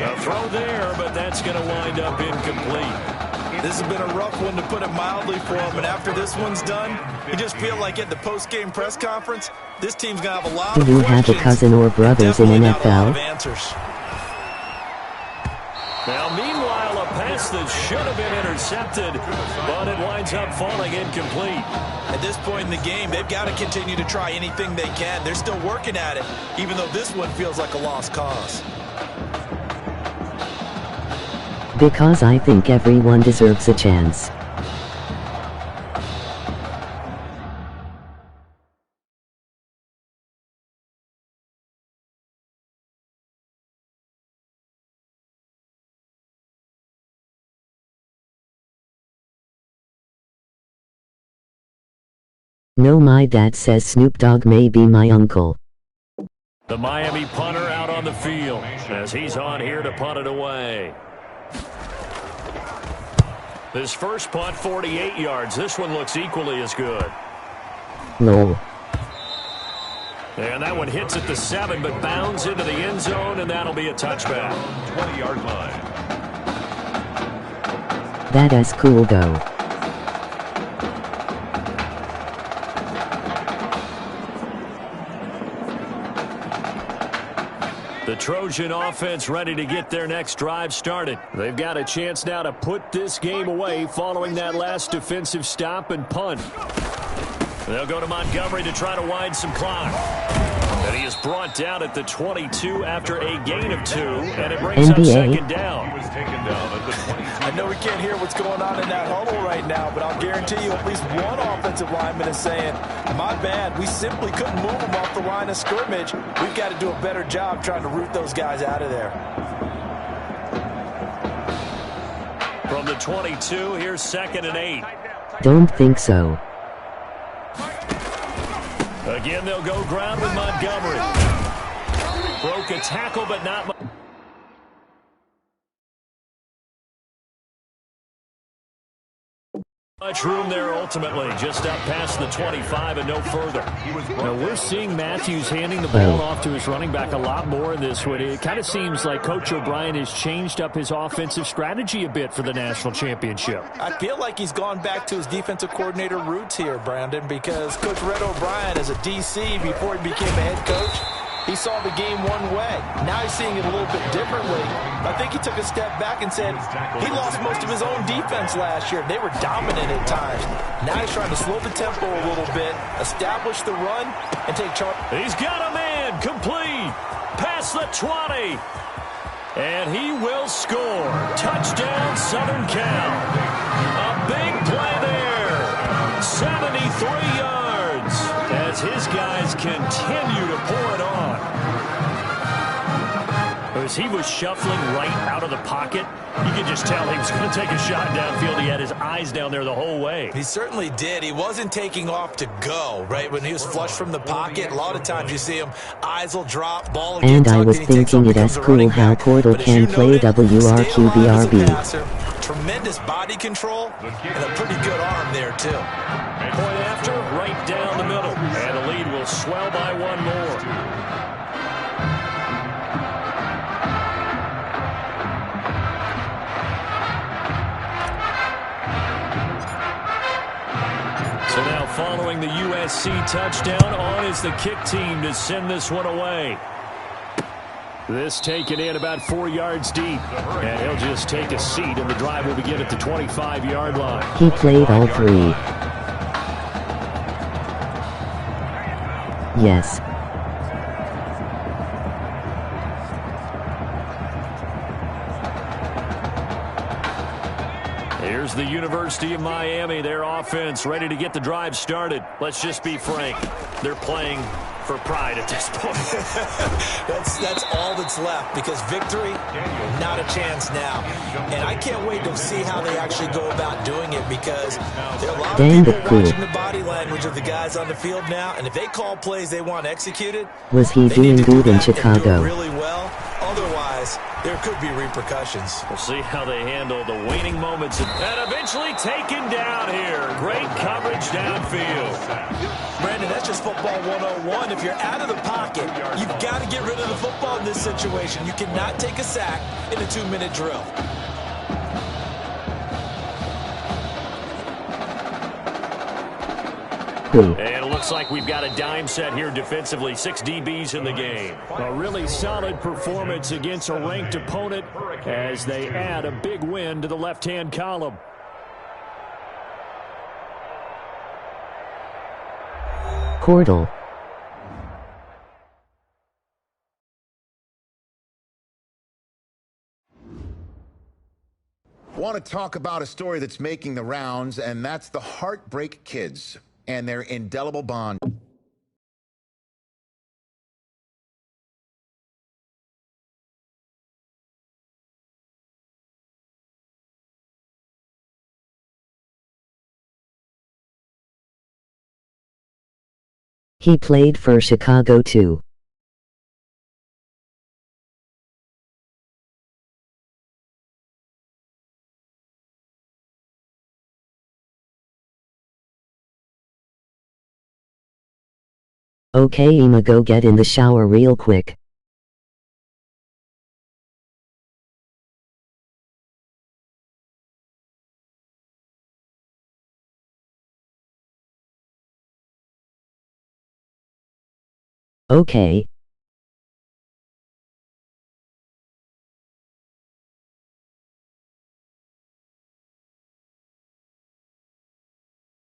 A throw there, but that's going to wind up incomplete. This has been a rough one, to put it mildly, for him. And after this one's done, you just feel like at the post-game press conference, this team's going to have a lot of questions. Do you have a cousin or brothers in NFL? Answers. Now, meanwhile, a pass that should have been intercepted, but it winds up falling incomplete. At this point in the game, they've got to continue to try anything they can. They're still working at it, even though this one feels like a lost cause. Because I think everyone deserves a chance. No, my dad says Snoop Dogg may be my uncle. The Miami punter out on the field as he's on here to punt it away. This first punt, 48 yards. This one looks equally as good. Lol. And that one hits at the 7, but bounds into the end zone, and that'll be a touchback. 20-yard line. That is cool though. The Trojan offense ready to get their next drive started. They've got a chance now to put this game away following that last defensive stop and punt. They'll go to Montgomery to try to wind some clock. And he is brought down at the 22 after a gain of 2, and it brings up second down. He was taken down at the 22. I know we can't hear what's going on in that huddle right now, but I'll guarantee you at least one offensive lineman is saying, my bad, we simply couldn't move them off the line of scrimmage. We've got to do a better job trying to root those guys out of there. From the 22, here's 2nd and 8. Don't think so. Again, they'll go ground with Montgomery. Broke a tackle, but not much. Much room there ultimately, just up past the 25 and no further. Now we're seeing Matthews handing the ball off to his running back a lot more in this one. It kind of seems like Coach O'Brien has changed up his offensive strategy a bit for the national championship. I feel like he's gone back to his defensive coordinator roots here, Brandon, because Coach Red O'Brien, as a DC before he became a head coach, he saw the game one way. Now he's seeing it a little bit differently. I think he took a step back and said he lost most of his own defense last year. They were dominant at times. Now he's trying to slow the tempo a little bit, establish the run, and take charge. He's got a man complete past the 20. And he will score. Touchdown, Southern Cal. A big play there. 73 yards as his guys continue to pour it on. As he was shuffling right out of the pocket, you could just tell he was going to take a shot downfield. He had his eyes down there the whole way. He certainly did. He wasn't taking off to go, right? When he was flushed from the pocket, a lot of times you see him, eyes will drop, ball will And get I tucked, was and he takes off, thinking it becomes as a cool running how back. Cordell But as can you play noted, stay alive as a WRQBRB. passer, tremendous body control, and a pretty good arm there, too. Point after, right down the middle. And the lead will swell by one more. Now following the USC touchdown, on is the kick team to send this one away. This taken in about 4 yards deep. And he'll just take a seat, and the drive will begin at the 25-yard line. He played all three. Yes. Here's the University of Miami, their offense ready to get the drive started. Let's just be frank. They're playing for pride at this point. That's all that's left, because victory, not a chance now. And I can't wait to see how they actually go about doing it, because there are a lot of people watching the body language of the guys on the field now, and if they call plays they want executed, was he doing good in Chicago? Really well. Otherwise, there could be repercussions. We'll see how they handle the waning moments. And eventually taken down here. Great coverage downfield. Brandon, that's just football 101. If you're out of the pocket, you've got to get rid of the football in this situation. You cannot take a sack in a 2-minute drill. And it looks like we've got a dime set here defensively. 6 DBs in the game. A really solid performance against a ranked opponent as they add a big win to the left-hand column. Cordell. Want to talk about a story that's making the rounds, and that's the Heartbreak Kids and their indelible bond. He played for Chicago too. Okay, Emma, go get in the shower real quick. Okay.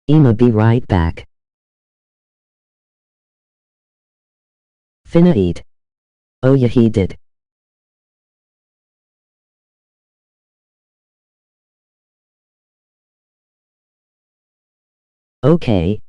Emma, be right back. Finna eat. Oh yeah, he did. Okay.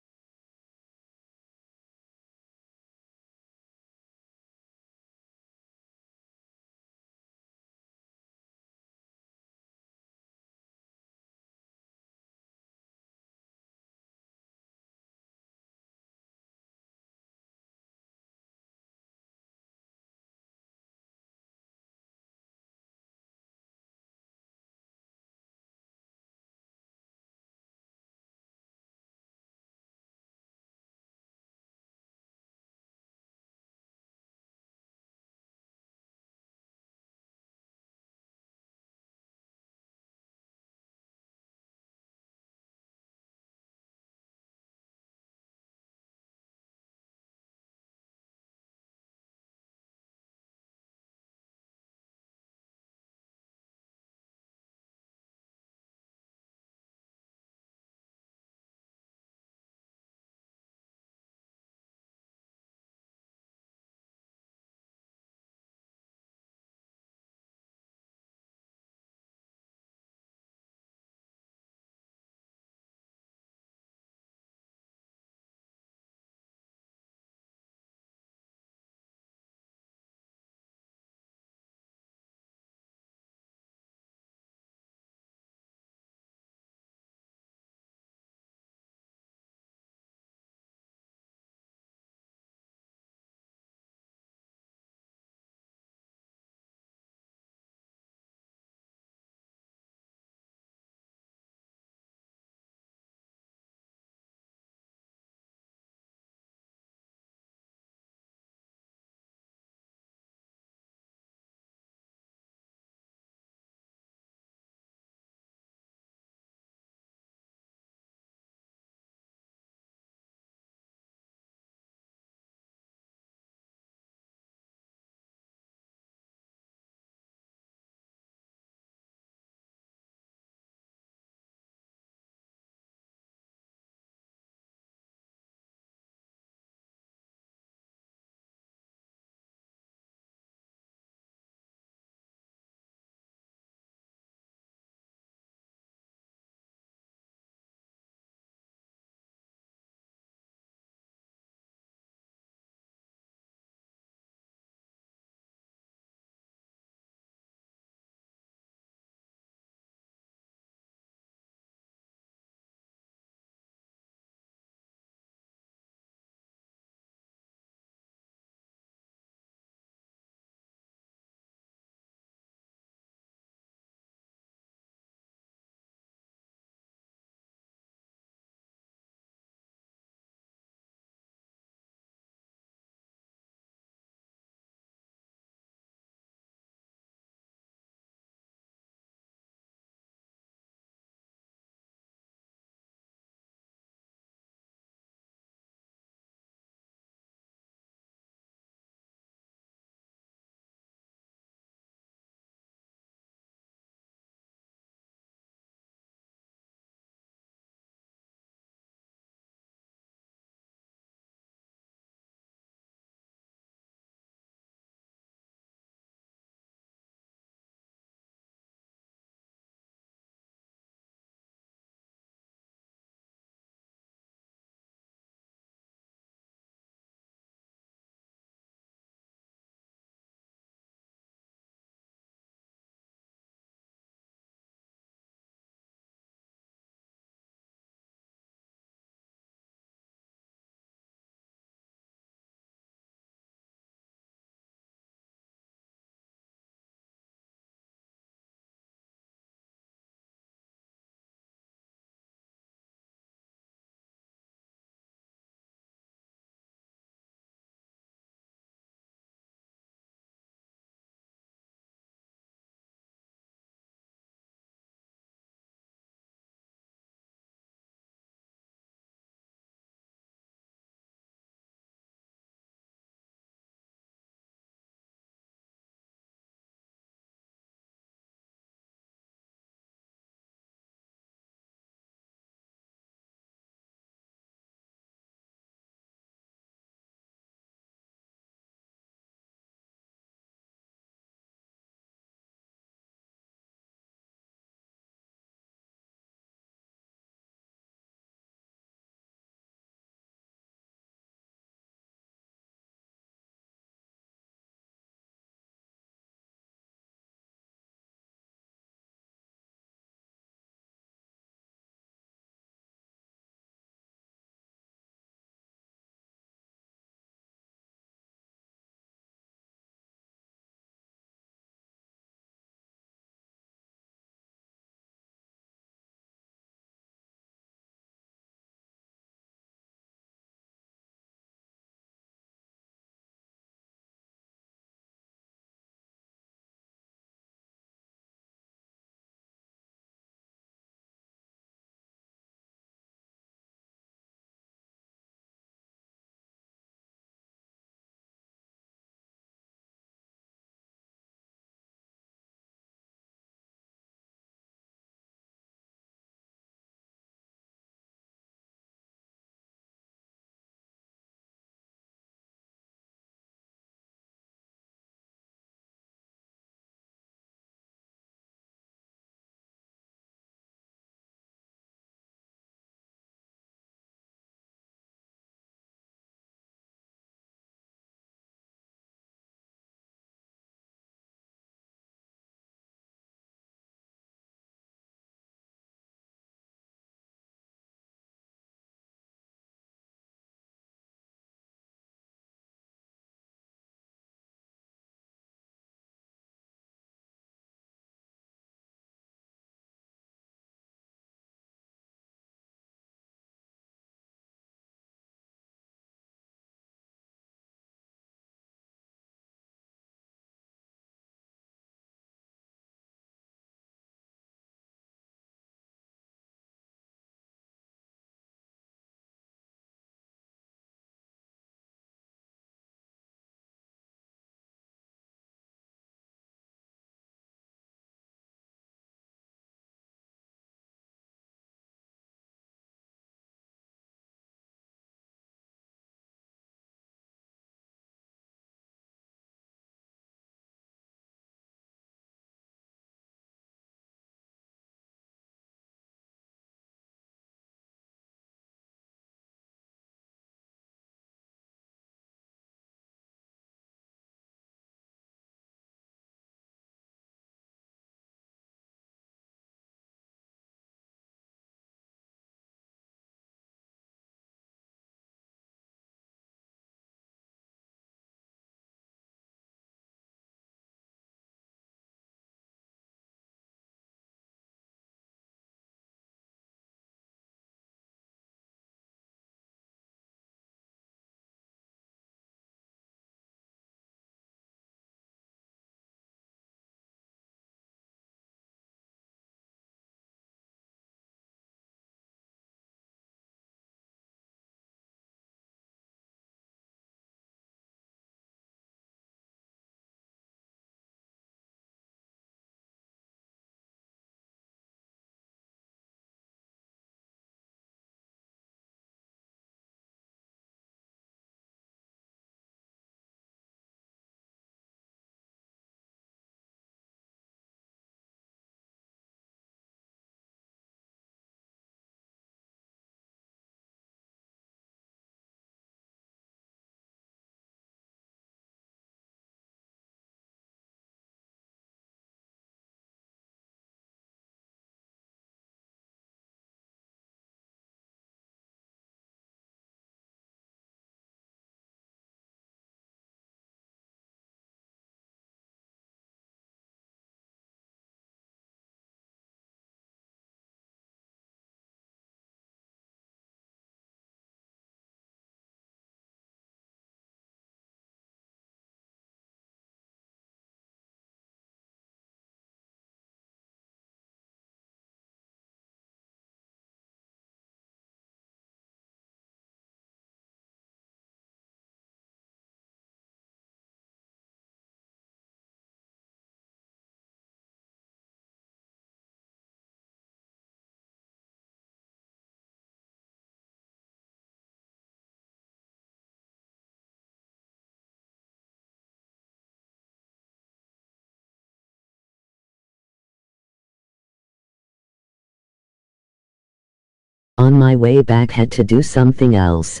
on my way back had to do something else.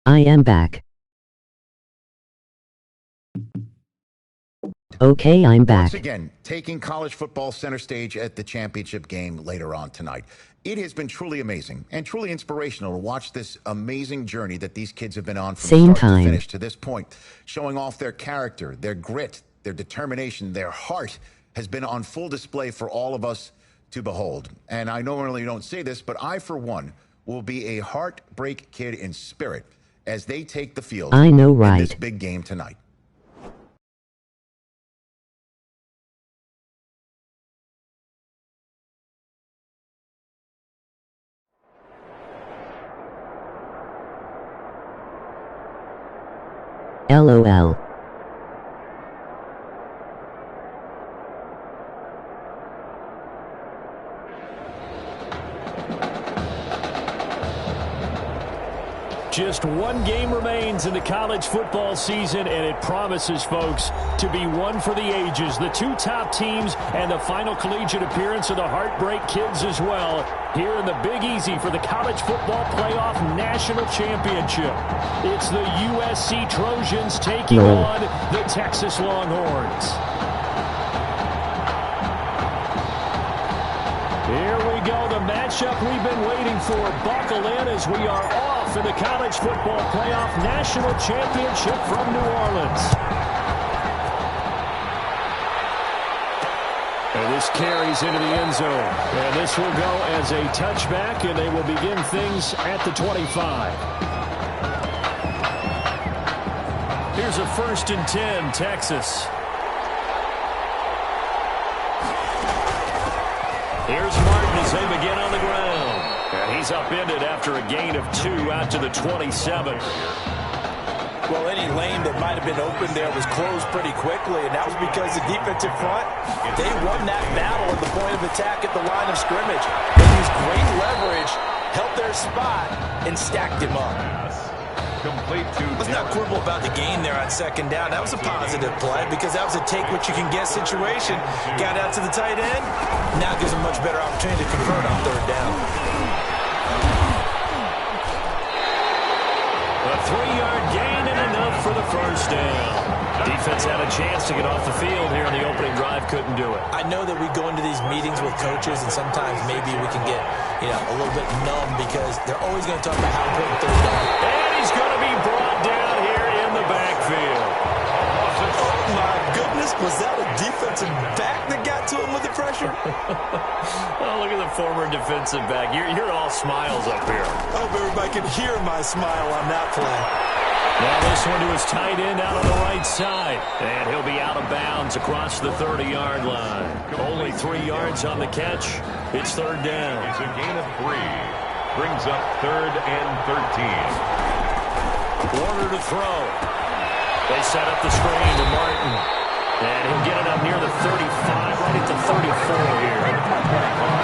I am back. Okay, I'm back. Once again, taking college football center stage at the championship game later on tonight. It has been truly amazing and truly inspirational to watch this amazing journey that these kids have been on from Same start time. to finish to this point, showing off their character, their grit, their determination, their heart has been on full display for all of us to behold. And I normally don't say this, but I, for one, will be a heartbreak kid in spirit as they take the field I know, in right? this big game tonight. LOL. Just one game remains in the college football season, and it promises, folks, to be one for the ages. The two top teams and the final collegiate appearance of the Heartbreak Kids as well, here in the Big Easy for the College Football Playoff National Championship. It's the USC Trojans taking on the Texas Longhorns. Here we go, the matchup we've been waiting for. Buckle in as we are off in the College Football Playoff National Championship from New Orleans. And this carries into the end zone. And this will go as a touchback, and they will begin things at the 25. Here's a 1st and 10, Texas. Here's Martin as they begin on the ground. And he's upended after a gain of 2 out to the 27. Well, any lane that might have been open there was closed pretty quickly, and that was because the defensive front, they won that battle at the point of attack at the line of scrimmage. They used great leverage, held their spot, and stacked him up. Complete to Let's not quibble about the gain there on 2nd down. That was a positive play because that was a take-what-you-can-get situation. Got out to the tight end. Now gives them much better opportunity to convert on 3rd down. A 3-yard gain and enough for the 1st down. Defense had a chance to get off the field here in the opening drive, couldn't do it. I know that we go into these meetings with coaches, and sometimes maybe we can get, a little bit numb because they're always going to talk about how important 3rd down. And he's going to be brought down here in the backfield. Oh, my goodness. Was that a defensive back that got to him with the pressure? Oh, look at the former defensive back. You're all smiles up here. I hope everybody can hear my smile on that play. Now this one to his tight end out on the right side. And he'll be out of bounds across the 30-yard line. Only 3 yards on the catch. It's 3rd down. It's a gain of 3. Brings up 3rd and 13. Warner to throw. They set up the screen to Martin. And he'll get it up near the 35, right at the 34 here.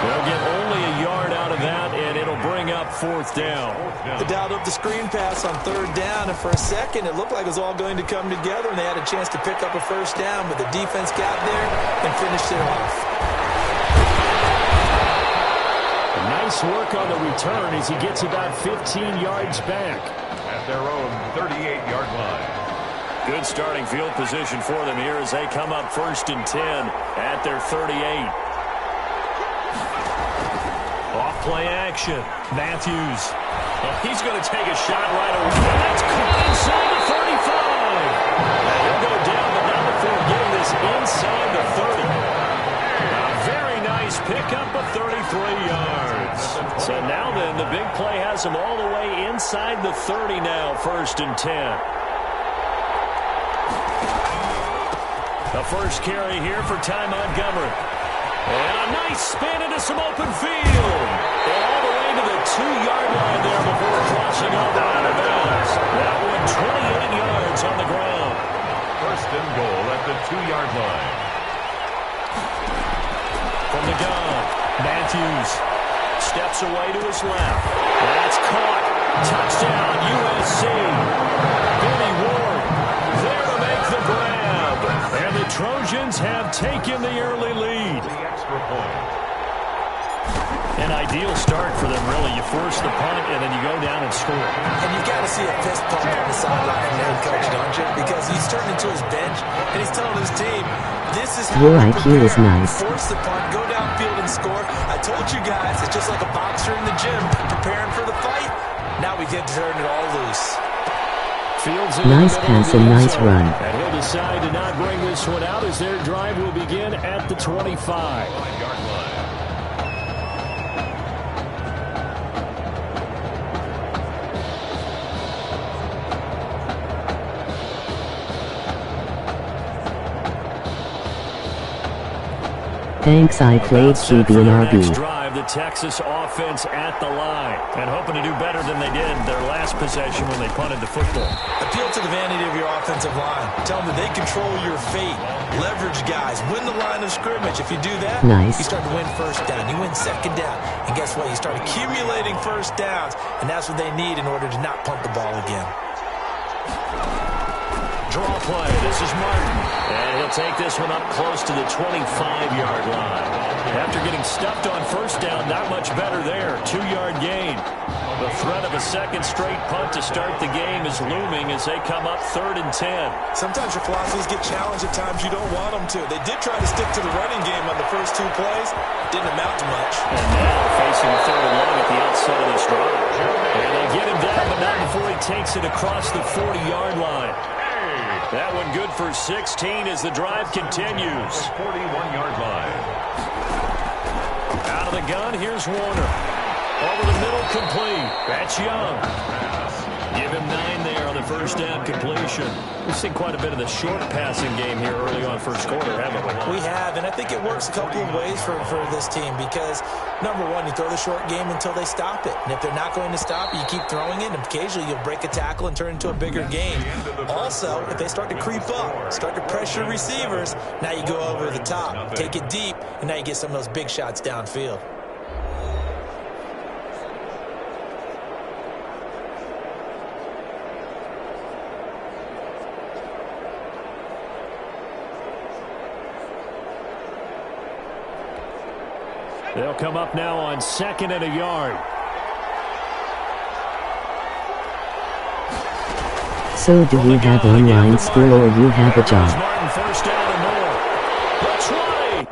They'll get only a yard out of that, and it'll bring up 4th down. They dialed up the screen pass on 3rd down, and for a second it looked like it was all going to come together, and they had a chance to pick up a 1st down, but the defense got there and finished it off. Nice work on the return as he gets about 15 yards back. At their own 38-yard line. Good starting field position for them here as they come up 1st and 10 at their 38. Off play action. Matthews. Oh, he's going to take a shot right away. And that's caught inside the 35. And he'll go down, but not before getting this inside the 30. A very nice pickup of 33 yards. So now then, the big play has him all the way inside the 30 now, 1st and 10. The first carry here for Ty Montgomery. And a nice spin into some open field. And all the way to the 2-yard line there before crossing over out of bounds. That one 28 yards on the ground. 1st and goal at the 2-yard line. From the gun, Matthews steps away to his left. That's caught. Touchdown, USC. Benny Ward there to make the grab. And the Trojans have taken the early lead. The extra point. An ideal start for them, really. You force the punt, and then you go down and score. And you've got to see a fist pump on the sideline from the head coach, don't you? Because he's turning to his bench, and he's telling his team, this is how Your we IQ is prepare. nice. Force the punt, go downfield and score. I told you guys, it's just like a boxer in the gym preparing for the fight. Now we get to turn it all loose. Nice pass and nice run. And he'll decide to not bring this one out as their drive will begin at the 25. Thanks, I played QB and RB. Drive the Texas offense at the line and hoping to do better than they did their last possession when they punted the football. Appeal to the vanity of your offensive line. Tell them that they control your fate. Leverage guys. Win the line of scrimmage. If you do that, nice. You start to win first down. You win second down. And guess what? You start accumulating first downs. And that's what they need in order to not punt the ball again. Draw play. This is Martin. And he'll take this one up close to the 25-yard line. After getting stuffed on first down, not much better there. 2-yard gain. The threat of a second straight punt to start the game is looming as they come up 3rd and 10. Sometimes your philosophies get challenged at times you don't want them to. They did try to stick to the running game on the first 2 plays. Didn't amount to much. And now facing 3rd and long at the outside of this drive. And they get him down, but not before he takes it across the 40-yard line. That one good for 16 as the drive continues. 41-yard line. Out of the gun, here's Warner. Over the middle, complete. That's Young. Give him 9 there on the first down completion. We've seen quite a bit of the short passing game here early on first quarter, haven't we? We have, and I think it works a couple of ways for this team because, number one, you throw the short game until they stop it. And if they're not going to stop it, you keep throwing it, and occasionally you'll break a tackle and turn it into a bigger game. Also, if they start to creep up, start to pressure receivers, now you go over the top, take it deep, and now you get some of those big shots downfield. They'll come up now on 2nd and a yard. So do you have online school or you have a job? Martin, first down and more. That's right.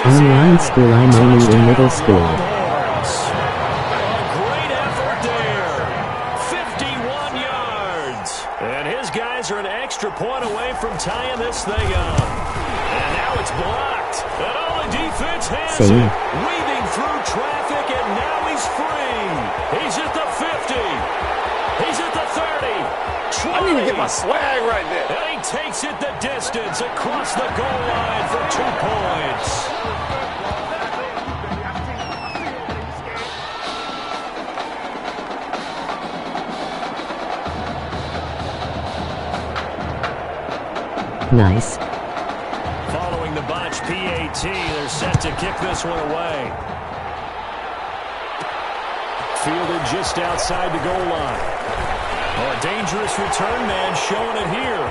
Online school, I'm only in middle school. A great effort there. 51 yards. And his guys are an extra point away from tying this thing up. And now it's blocked. And all the defense has it. Weaving through traffic, and now he's free. He's at the 50. He's at the 30. 20. I need to get my swag right there. And he takes it the distance across the goal line for 2 points. Nice. Following the botch PAT, they're set to kick this one away. Fielded just outside the goal line. Oh, a dangerous return man showing it here.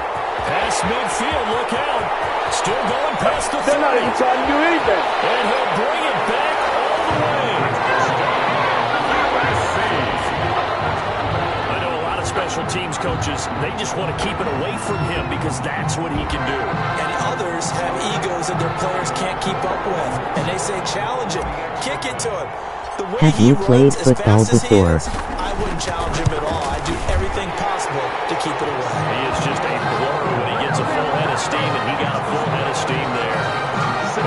Pass midfield, look out. Still going past the 30. They're not even trying to do anything. And he'll bring it back all the way. I know a lot of special teams coaches, they just want to keep it away from him because that's what he can do. And others have egos that their players can't keep up with. And they say, challenge it. Kick it to him. The way Have you played football before? I wouldn't challenge him at all. I'd do everything possible to keep it away. He is just a blur when he gets a full head of steam, and he got a full head of steam there.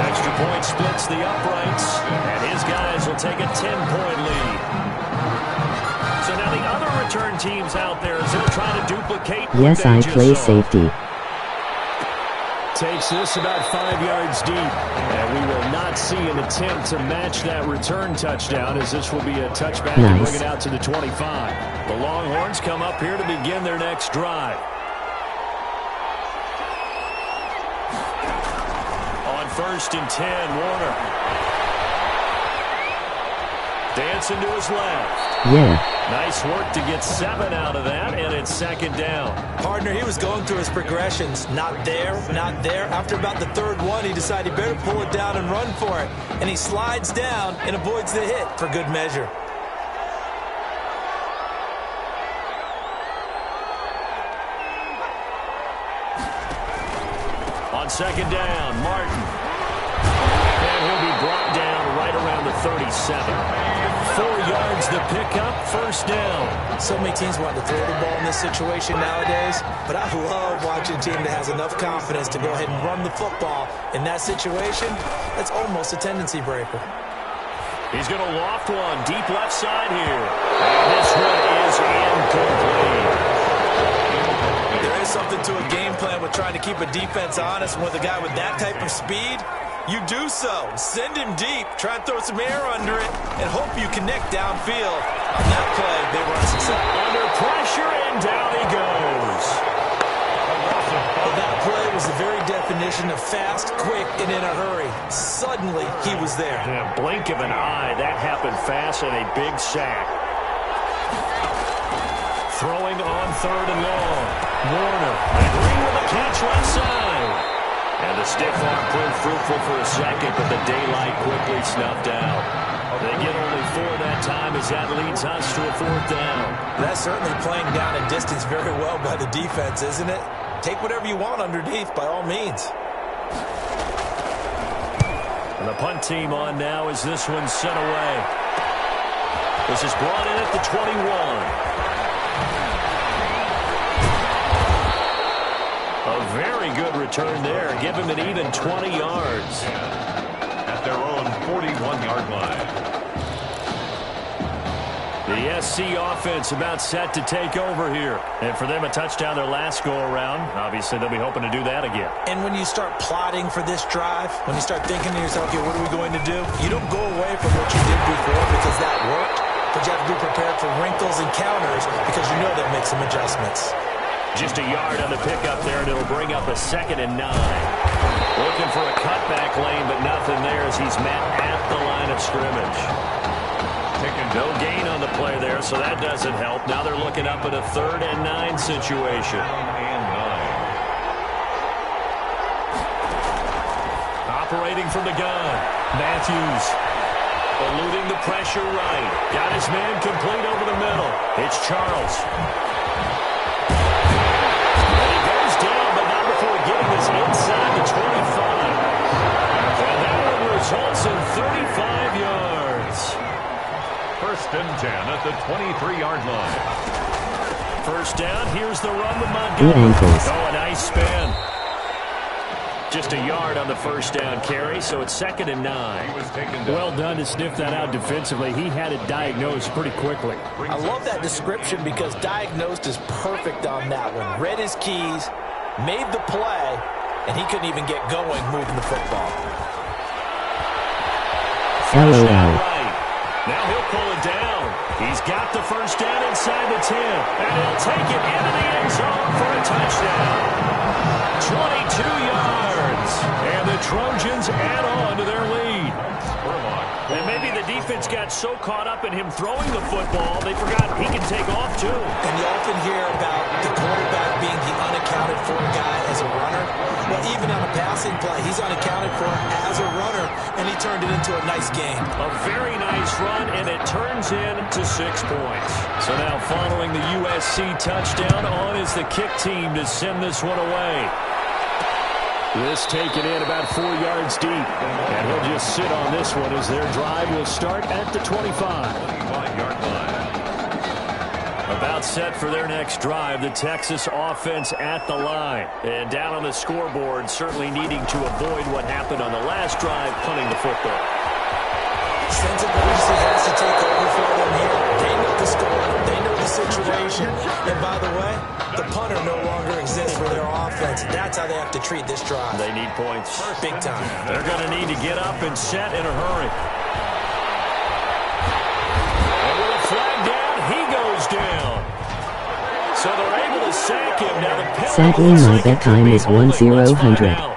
Extra point splits the uprights, and his guys will take a 10-point lead. So now the other return teams out there as they'll try to duplicate. Yes, I play safety. Takes this about 5 yards deep. And we will not see an attempt to match that return touchdown, as this will be a touchback and bring it out to the 25. The Longhorns come up here to begin their next drive. On 1st and 10, Warner. Dancing to his left. Yeah. Nice work to get 7 out of that, and it's 2nd down. Partner, he was going through his progressions. Not there, not there. After about the 3rd one, he decided he better pull it down and run for it. And he slides down and avoids the hit for good measure. On 2nd down, Martin. And he'll be brought down right around the 37. 4 yards the pickup, 1st down. So many teams want to throw the ball in this situation nowadays, but I love watching a team that has enough confidence to go ahead and run the football. In that situation, that's almost a tendency breaker. He's going to loft one deep left side here. And this one is incomplete. There is something to a game plan with trying to keep a defense honest. With a guy with that type of speed, you do so. Send him deep, try and throw some air under it, and hope you connect downfield. On that play, they were unsuccessful. Under pressure, and down he goes. Well, that play was the very definition of fast, quick, and in a hurry. Suddenly, he was there. Yeah, blink of an eye, that happened fast, and a big sack. Throwing on 3rd and long. Warner, and Green with a catch left side. And the stiff arm proved fruitful for a second, but the daylight quickly snuffed out. They get only 4 that time as that leads us to a 4th down. That's certainly playing down in distance very well by the defense, isn't it? Take whatever you want underneath, by all means. And the punt team on now as this one's sent away. This is brought in at the 21. A very good return there. Give him an even 20 yards. At their own 41-yard line. The SC offense about set to take over here. And for them, a touchdown their last go-around. Obviously, they'll be hoping to do that again. And when you start plotting for this drive, when you start thinking to yourself, okay, what are we going to do? You don't go away from what you did before because that worked. But you have to be prepared for wrinkles and counters because you know they'll make some adjustments. Just a yard on the pickup there, and it'll bring up a 2nd and 9. Looking for a cutback lane, but nothing there as he's met at the line of scrimmage. No gain on the play there, so that doesn't help. Now they're looking up at a 3rd and 9 situation. Operating from the gun, Matthews. Eluding the pressure right. Got his man complete over the middle. It's Charles. Getting this inside the 25. And that one results in 35 yards. 1st and 10 at the 23-yard line. 1st down, here's the run with Good Montgomery. ankles. Oh, a nice spin. Just a yard on the 1st down carry, so it's 2nd and 9. Well done to sniff that out defensively. He had it diagnosed pretty quickly. I love that description because diagnosed is perfect on that one. Read his keys, made the play, and he couldn't even get going moving the football. LOL. Right. Now he'll pull it down. He's got the 1st down inside the 10, and he'll take it into the end zone for a touchdown. 22 yards, and the Trojans add on to their lead. And maybe the defense got so caught up in him throwing the football, they forgot he can take off too. And you often hear about the quarterback being the unaccounted for guy as a runner. Well, even on a passing play, he's unaccounted for as a runner, and he turned it into a nice game. A very nice run, and it turns into 6 points. So now following the USC touchdown, on is the kick team to send this one away. This taken in about 4 yards deep. And he'll just sit on this one as their drive will start at the 25-yard line. About set for their next drive, the Texas offense at the line. And down on the scoreboard, certainly needing to avoid what happened on the last drive, punting the football. Sense of urgency has to take over for them here. They know the score. They know the key situation. And by the way, the punter no longer exists for their offense. That's how they have to treat this drive. They need points. Big time. They're going to need to get up and set in a hurry. And with a flag down, he goes down. So they're able to sack him. Now the penalty. Sadly, my bet time is 1-0-100.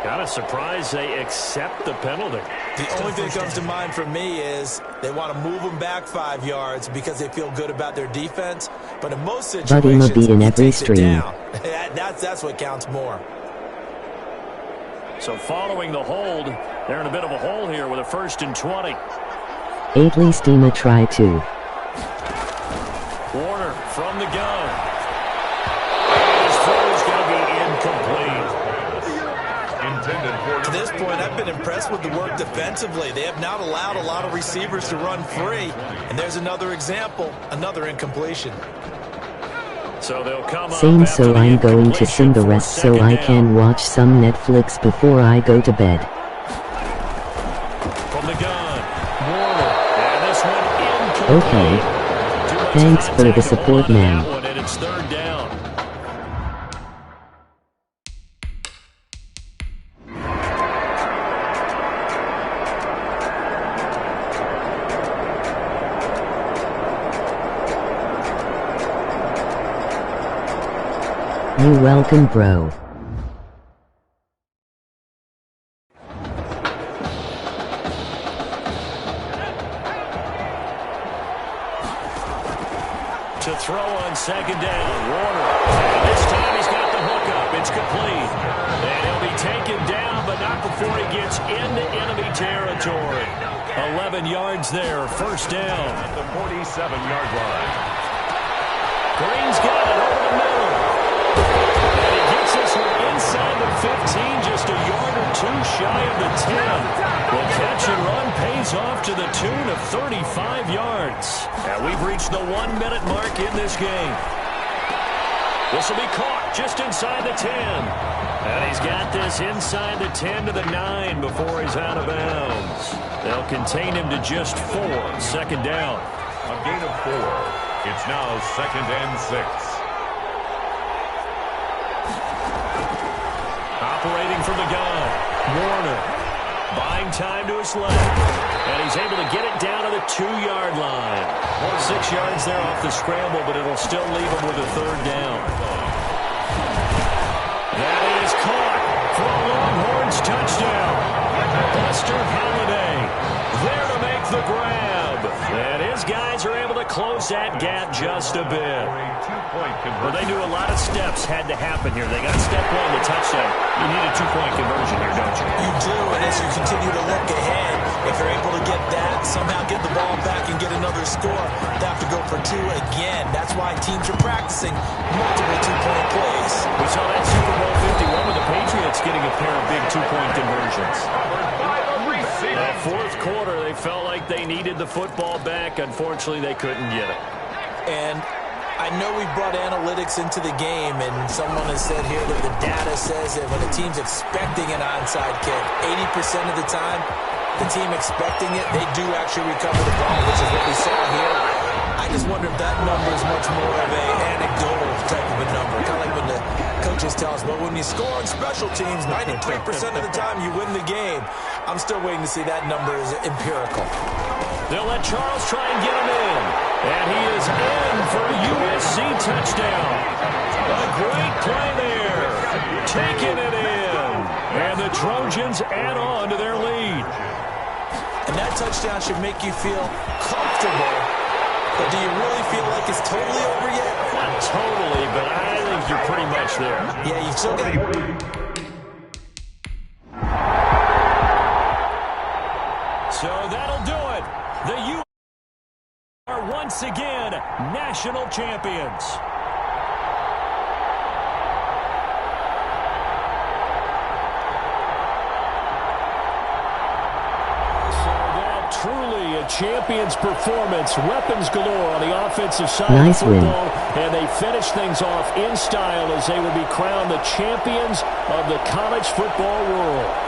Kind of surprised they accept the penalty. The only thing that comes to mind for me is they want to move them back 5 yards because they feel good about their defense. But in most situations, in he every takes it stream. down. That's what counts more. So following the hold, they're in a bit of a hole here with a 1st and 20. At least Ema try to. Warner from the gun. His throw's going to be incomplete. To this point, I've been impressed with the work defensively. They have not allowed a lot of receivers to run free. And there's another example, another incompletion. So they'll come Same, up so I'm going to sim the rest so I can watch some Netflix before I go to bed. From the gun, Warner. And this one incomplete. Okay. Thanks for the support, man. And it's 3rd down. You're welcome, bro. To throw on 2nd down, Warner. And this time he's got the hook up. It's complete. And he'll be taken down, but not before he gets into enemy territory. 11 yards there, 1st down. At the 47-yard line. Green's got it over the middle. And he gets this one inside the 15, just a yard or 2 shy of the 10. The catch and run pays off to the tune of 35 yards. And we've reached the 1-minute mark in this game. This will be caught just inside the 10. And he's got this inside the 10 to the 9 before he's out of bounds. They'll contain him to just 4, 2nd down. A gain of 4. It's now 2nd and 6. Operating from the gun, Warner buying time to his left, and he's able to get it down to the 2-yard line. 6 yards there off the scramble, but it'll still leave him with a 3rd down. That is caught for a Longhorns touchdown. Buster Holiday there to make the grab. And his guys are able to close that gap just a bit. Well, they knew a lot of steps had to happen here. They got step 1, the touchdown. You need a 2-point conversion here, don't you? You do, and as you continue to look ahead, if you're able to get that, somehow get the ball back and get another score, they have to go for 2 again. That's why teams are practicing multiple 2-point plays. We saw that Super Bowl 51 with the Patriots getting a pair of big 2-point conversions. That 4th quarter, they felt like they needed the football back. Unfortunately, they couldn't get it. And I know we brought analytics into the game, and someone has said here that the data says that when a team's expecting an onside kick, 80% of the time, the team expecting it, they do actually recover the ball, which is what we saw here. I just wonder if that number is much more of an anecdotal type of a number, kind of like when the coaches tell us, well, when you score on special teams, 93% of the time you win the game. I'm still waiting to see that number is empirical. They'll let Charles try and get him in. And he is in for a USC touchdown. A great play there. Taking it in. And the Trojans add on to their lead. And that touchdown should make you feel comfortable. But do you really feel like it's totally over yet? Not totally, but I think you're pretty much there. Yeah, you've still got... So that'll do it. The U are once again national champions. So that truly a champion's performance. Weapons galore on the offensive side nice of football. Win. And they finish things off in style as they will be crowned the champions of the college football world.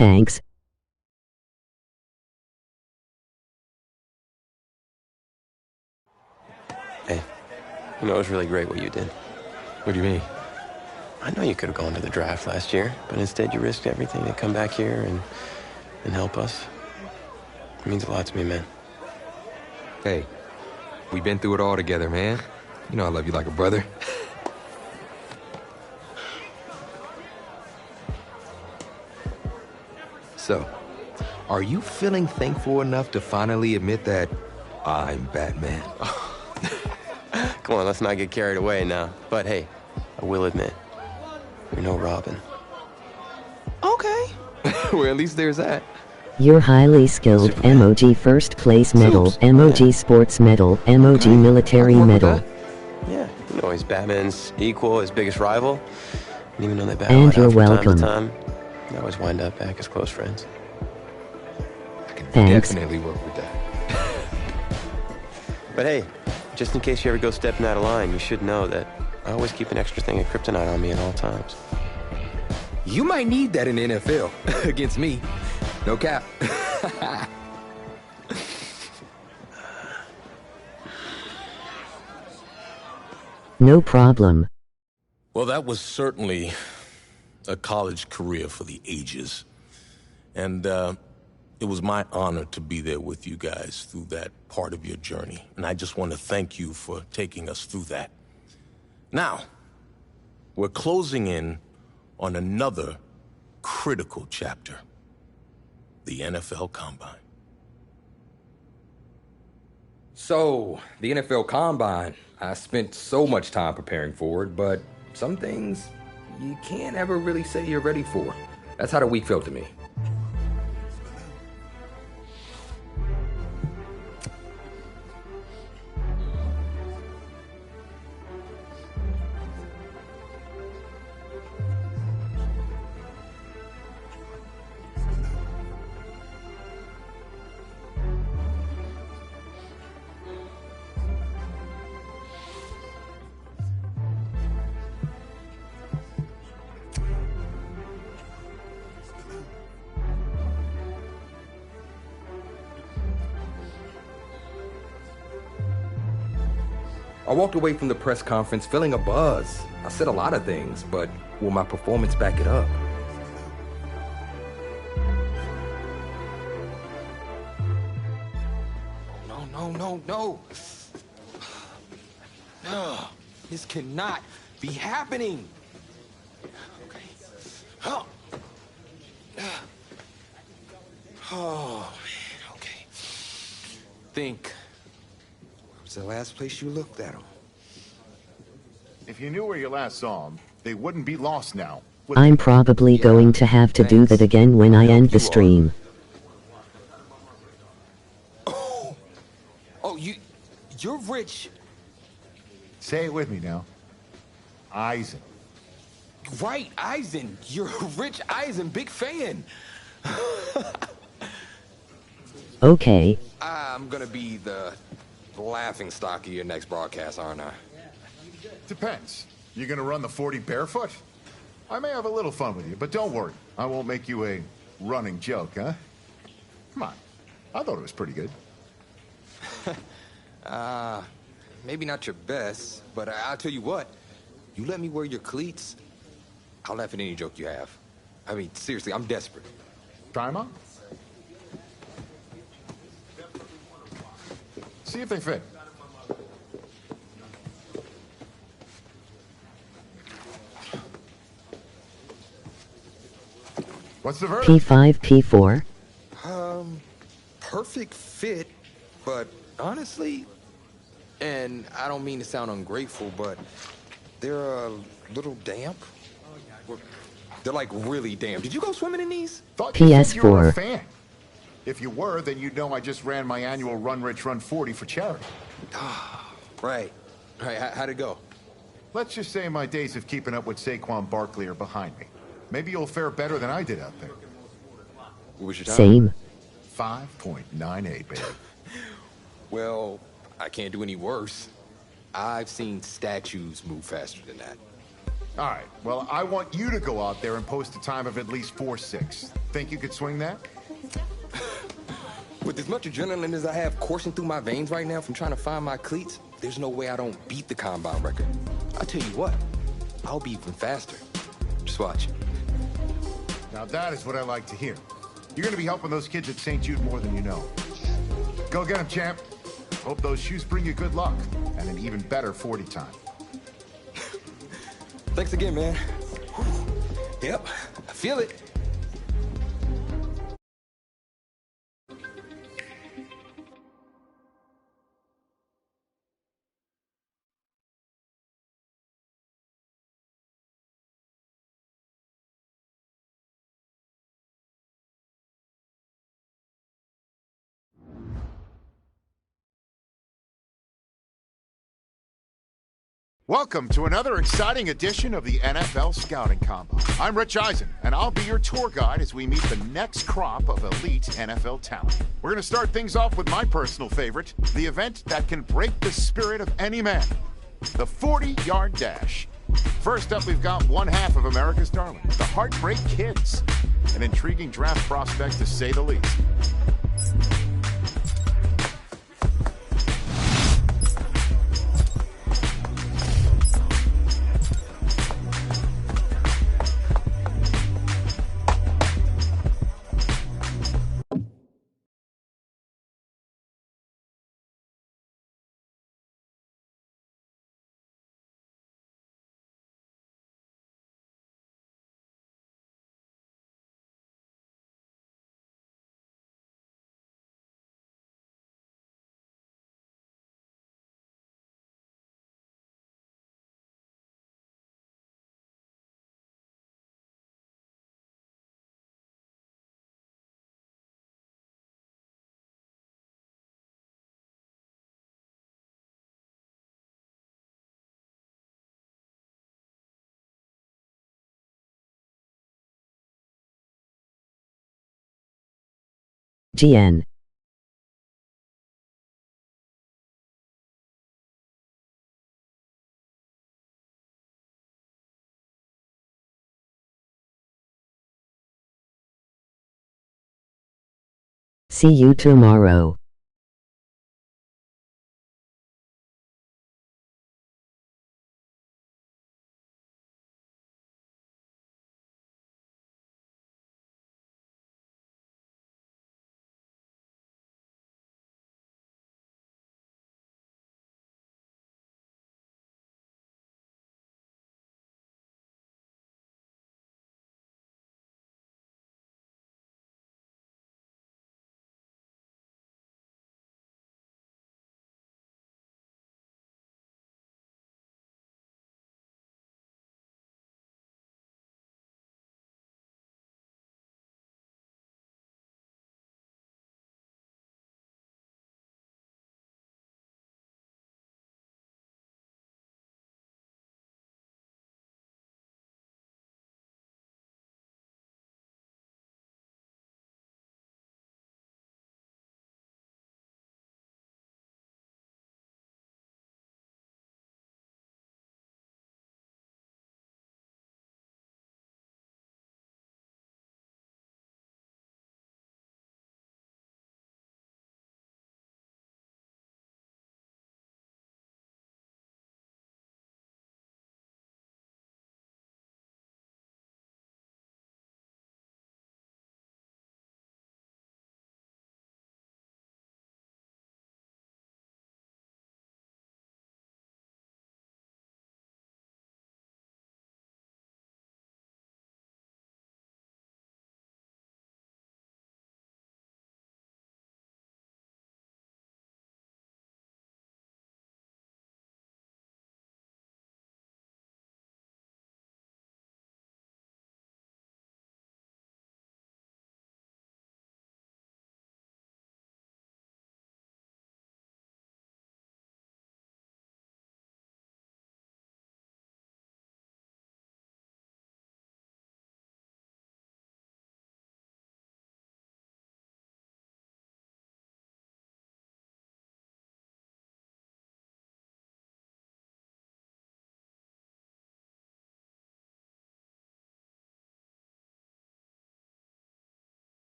Thanks. Hey, you know, it was really great what you did. What do you mean? I know you could have gone to the draft last year, but instead you risked everything to come back here and help us. It means a lot to me, man. Hey, we've been through it all together, man. You know I love you like a brother. So, are you feeling thankful enough to finally admit that I'm Batman? Come on, let's not get carried away now. But hey, I will admit, you're no Robin. Okay. Well, at least there's that. You're highly skilled. Superman. MOG first place medal. Oops. MOG sports medal. MOG military I'll work with medal. that. Yeah, you know he's Batman's equal, his biggest rival. And even though they battle And it you're out from welcome. time to time, they always wind up back as close friends. I can Thanks. definitely work with that. But hey, just in case you ever go stepping out of line, you should know that I always keep an extra thing of kryptonite on me at all times. You might need that in the NFL against me. No cap. No problem. Well, that was certainly a college career for the ages. And it was my honor to be there with you guys through that part of your journey. And I just want to thank you for taking us through that. Now, we're closing in on another critical chapter, the NFL Combine. So, the NFL Combine, I spent so much time preparing for it, but some things you can't ever really say you're ready for. That's how the week felt to me. I walked away from the press conference feeling a buzz. I said a lot of things, but will my performance back it up? No. No, this cannot be happening. Okay. Oh, man, okay. Think. Where was the last place you looked at him? If you knew where you last saw them, they wouldn't be lost now. I'm probably going to have to do that again when I end the stream. Oh, you're rich. Say it with me now. Eisen. Right, Eisen. You're rich Eisen, big fan. Okay. I'm gonna be the laughing stock of your next broadcast, aren't I? Depends. You gonna run the 40 barefoot? I may have a little fun with you, but don't worry. I won't make you a running joke, huh? Come on. I thought it was pretty good. Maybe not your best, but I'll tell you what. You let me wear your cleats, I'll laugh at any joke you have. I mean, seriously, I'm desperate. Try 'em on. See if they fit. What's the verdict? P5, P4? Perfect fit, but honestly, and I don't mean to sound ungrateful, but they're a little damp. They're like really damp. Did you go swimming in these? Thought you said you were a PS4. fan. If you were, then you'd know I just ran my annual Run Rich Run 40 for charity. Right. How'd it go? Let's just say my days of keeping up with Saquon Barkley are behind me. Maybe you'll fare better than I did out there. What was your time? Same. 5.98, baby. Well, I can't do any worse. I've seen statues move faster than that. All right, well, I want you to go out there and post a time of at least 4.6. Think you could swing that? With as much adrenaline as I have coursing through my veins right now from trying to find my cleats, there's no way I don't beat the combine record. I tell you what, I'll be even faster. Just watch. Now that is what I like to hear. You're going to be helping those kids at St. Jude more than you know. Go get them, champ. Hope those shoes bring you good luck and an even better 40 time. Thanks again, man. Whew. Yep, I feel it. Welcome to another exciting edition of the NFL Scouting Combine. I'm Rich Eisen, and I'll be your tour guide as we meet the next crop of elite NFL talent. We're going to start things off with my personal favorite, the event that can break the spirit of any man, the 40-yard dash. First up, we've got one half of America's darling, the Heartbreak Kids, an intriguing draft prospect to say the least. GN. See you tomorrow.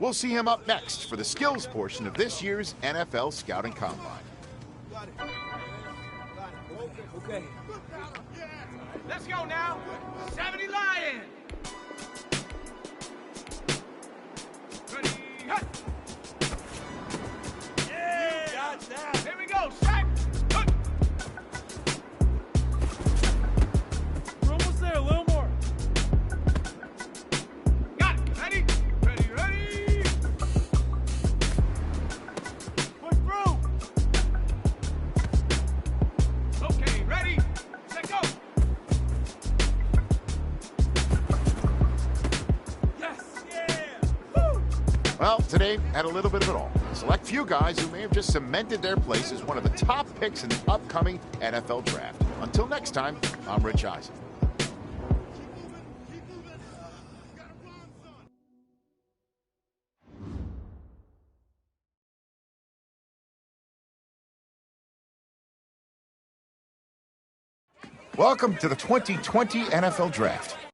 We'll see him up next for the skills portion of this year's NFL Scouting Combine. Okay. Let's go now. 70 Lion. Ready, hut. Yeah. Got that. Here we go. Sack. Hut. We're almost there. A little more. Got it. Ready. Ready. Ready. Push through. Okay. Ready. Set go. Well, today had a little bit of it all. Select few guys who may have just cemented their place as one of the top picks in the upcoming NFL Draft. Until next time, I'm Rich Eisen. Welcome to the 2020 NFL Draft.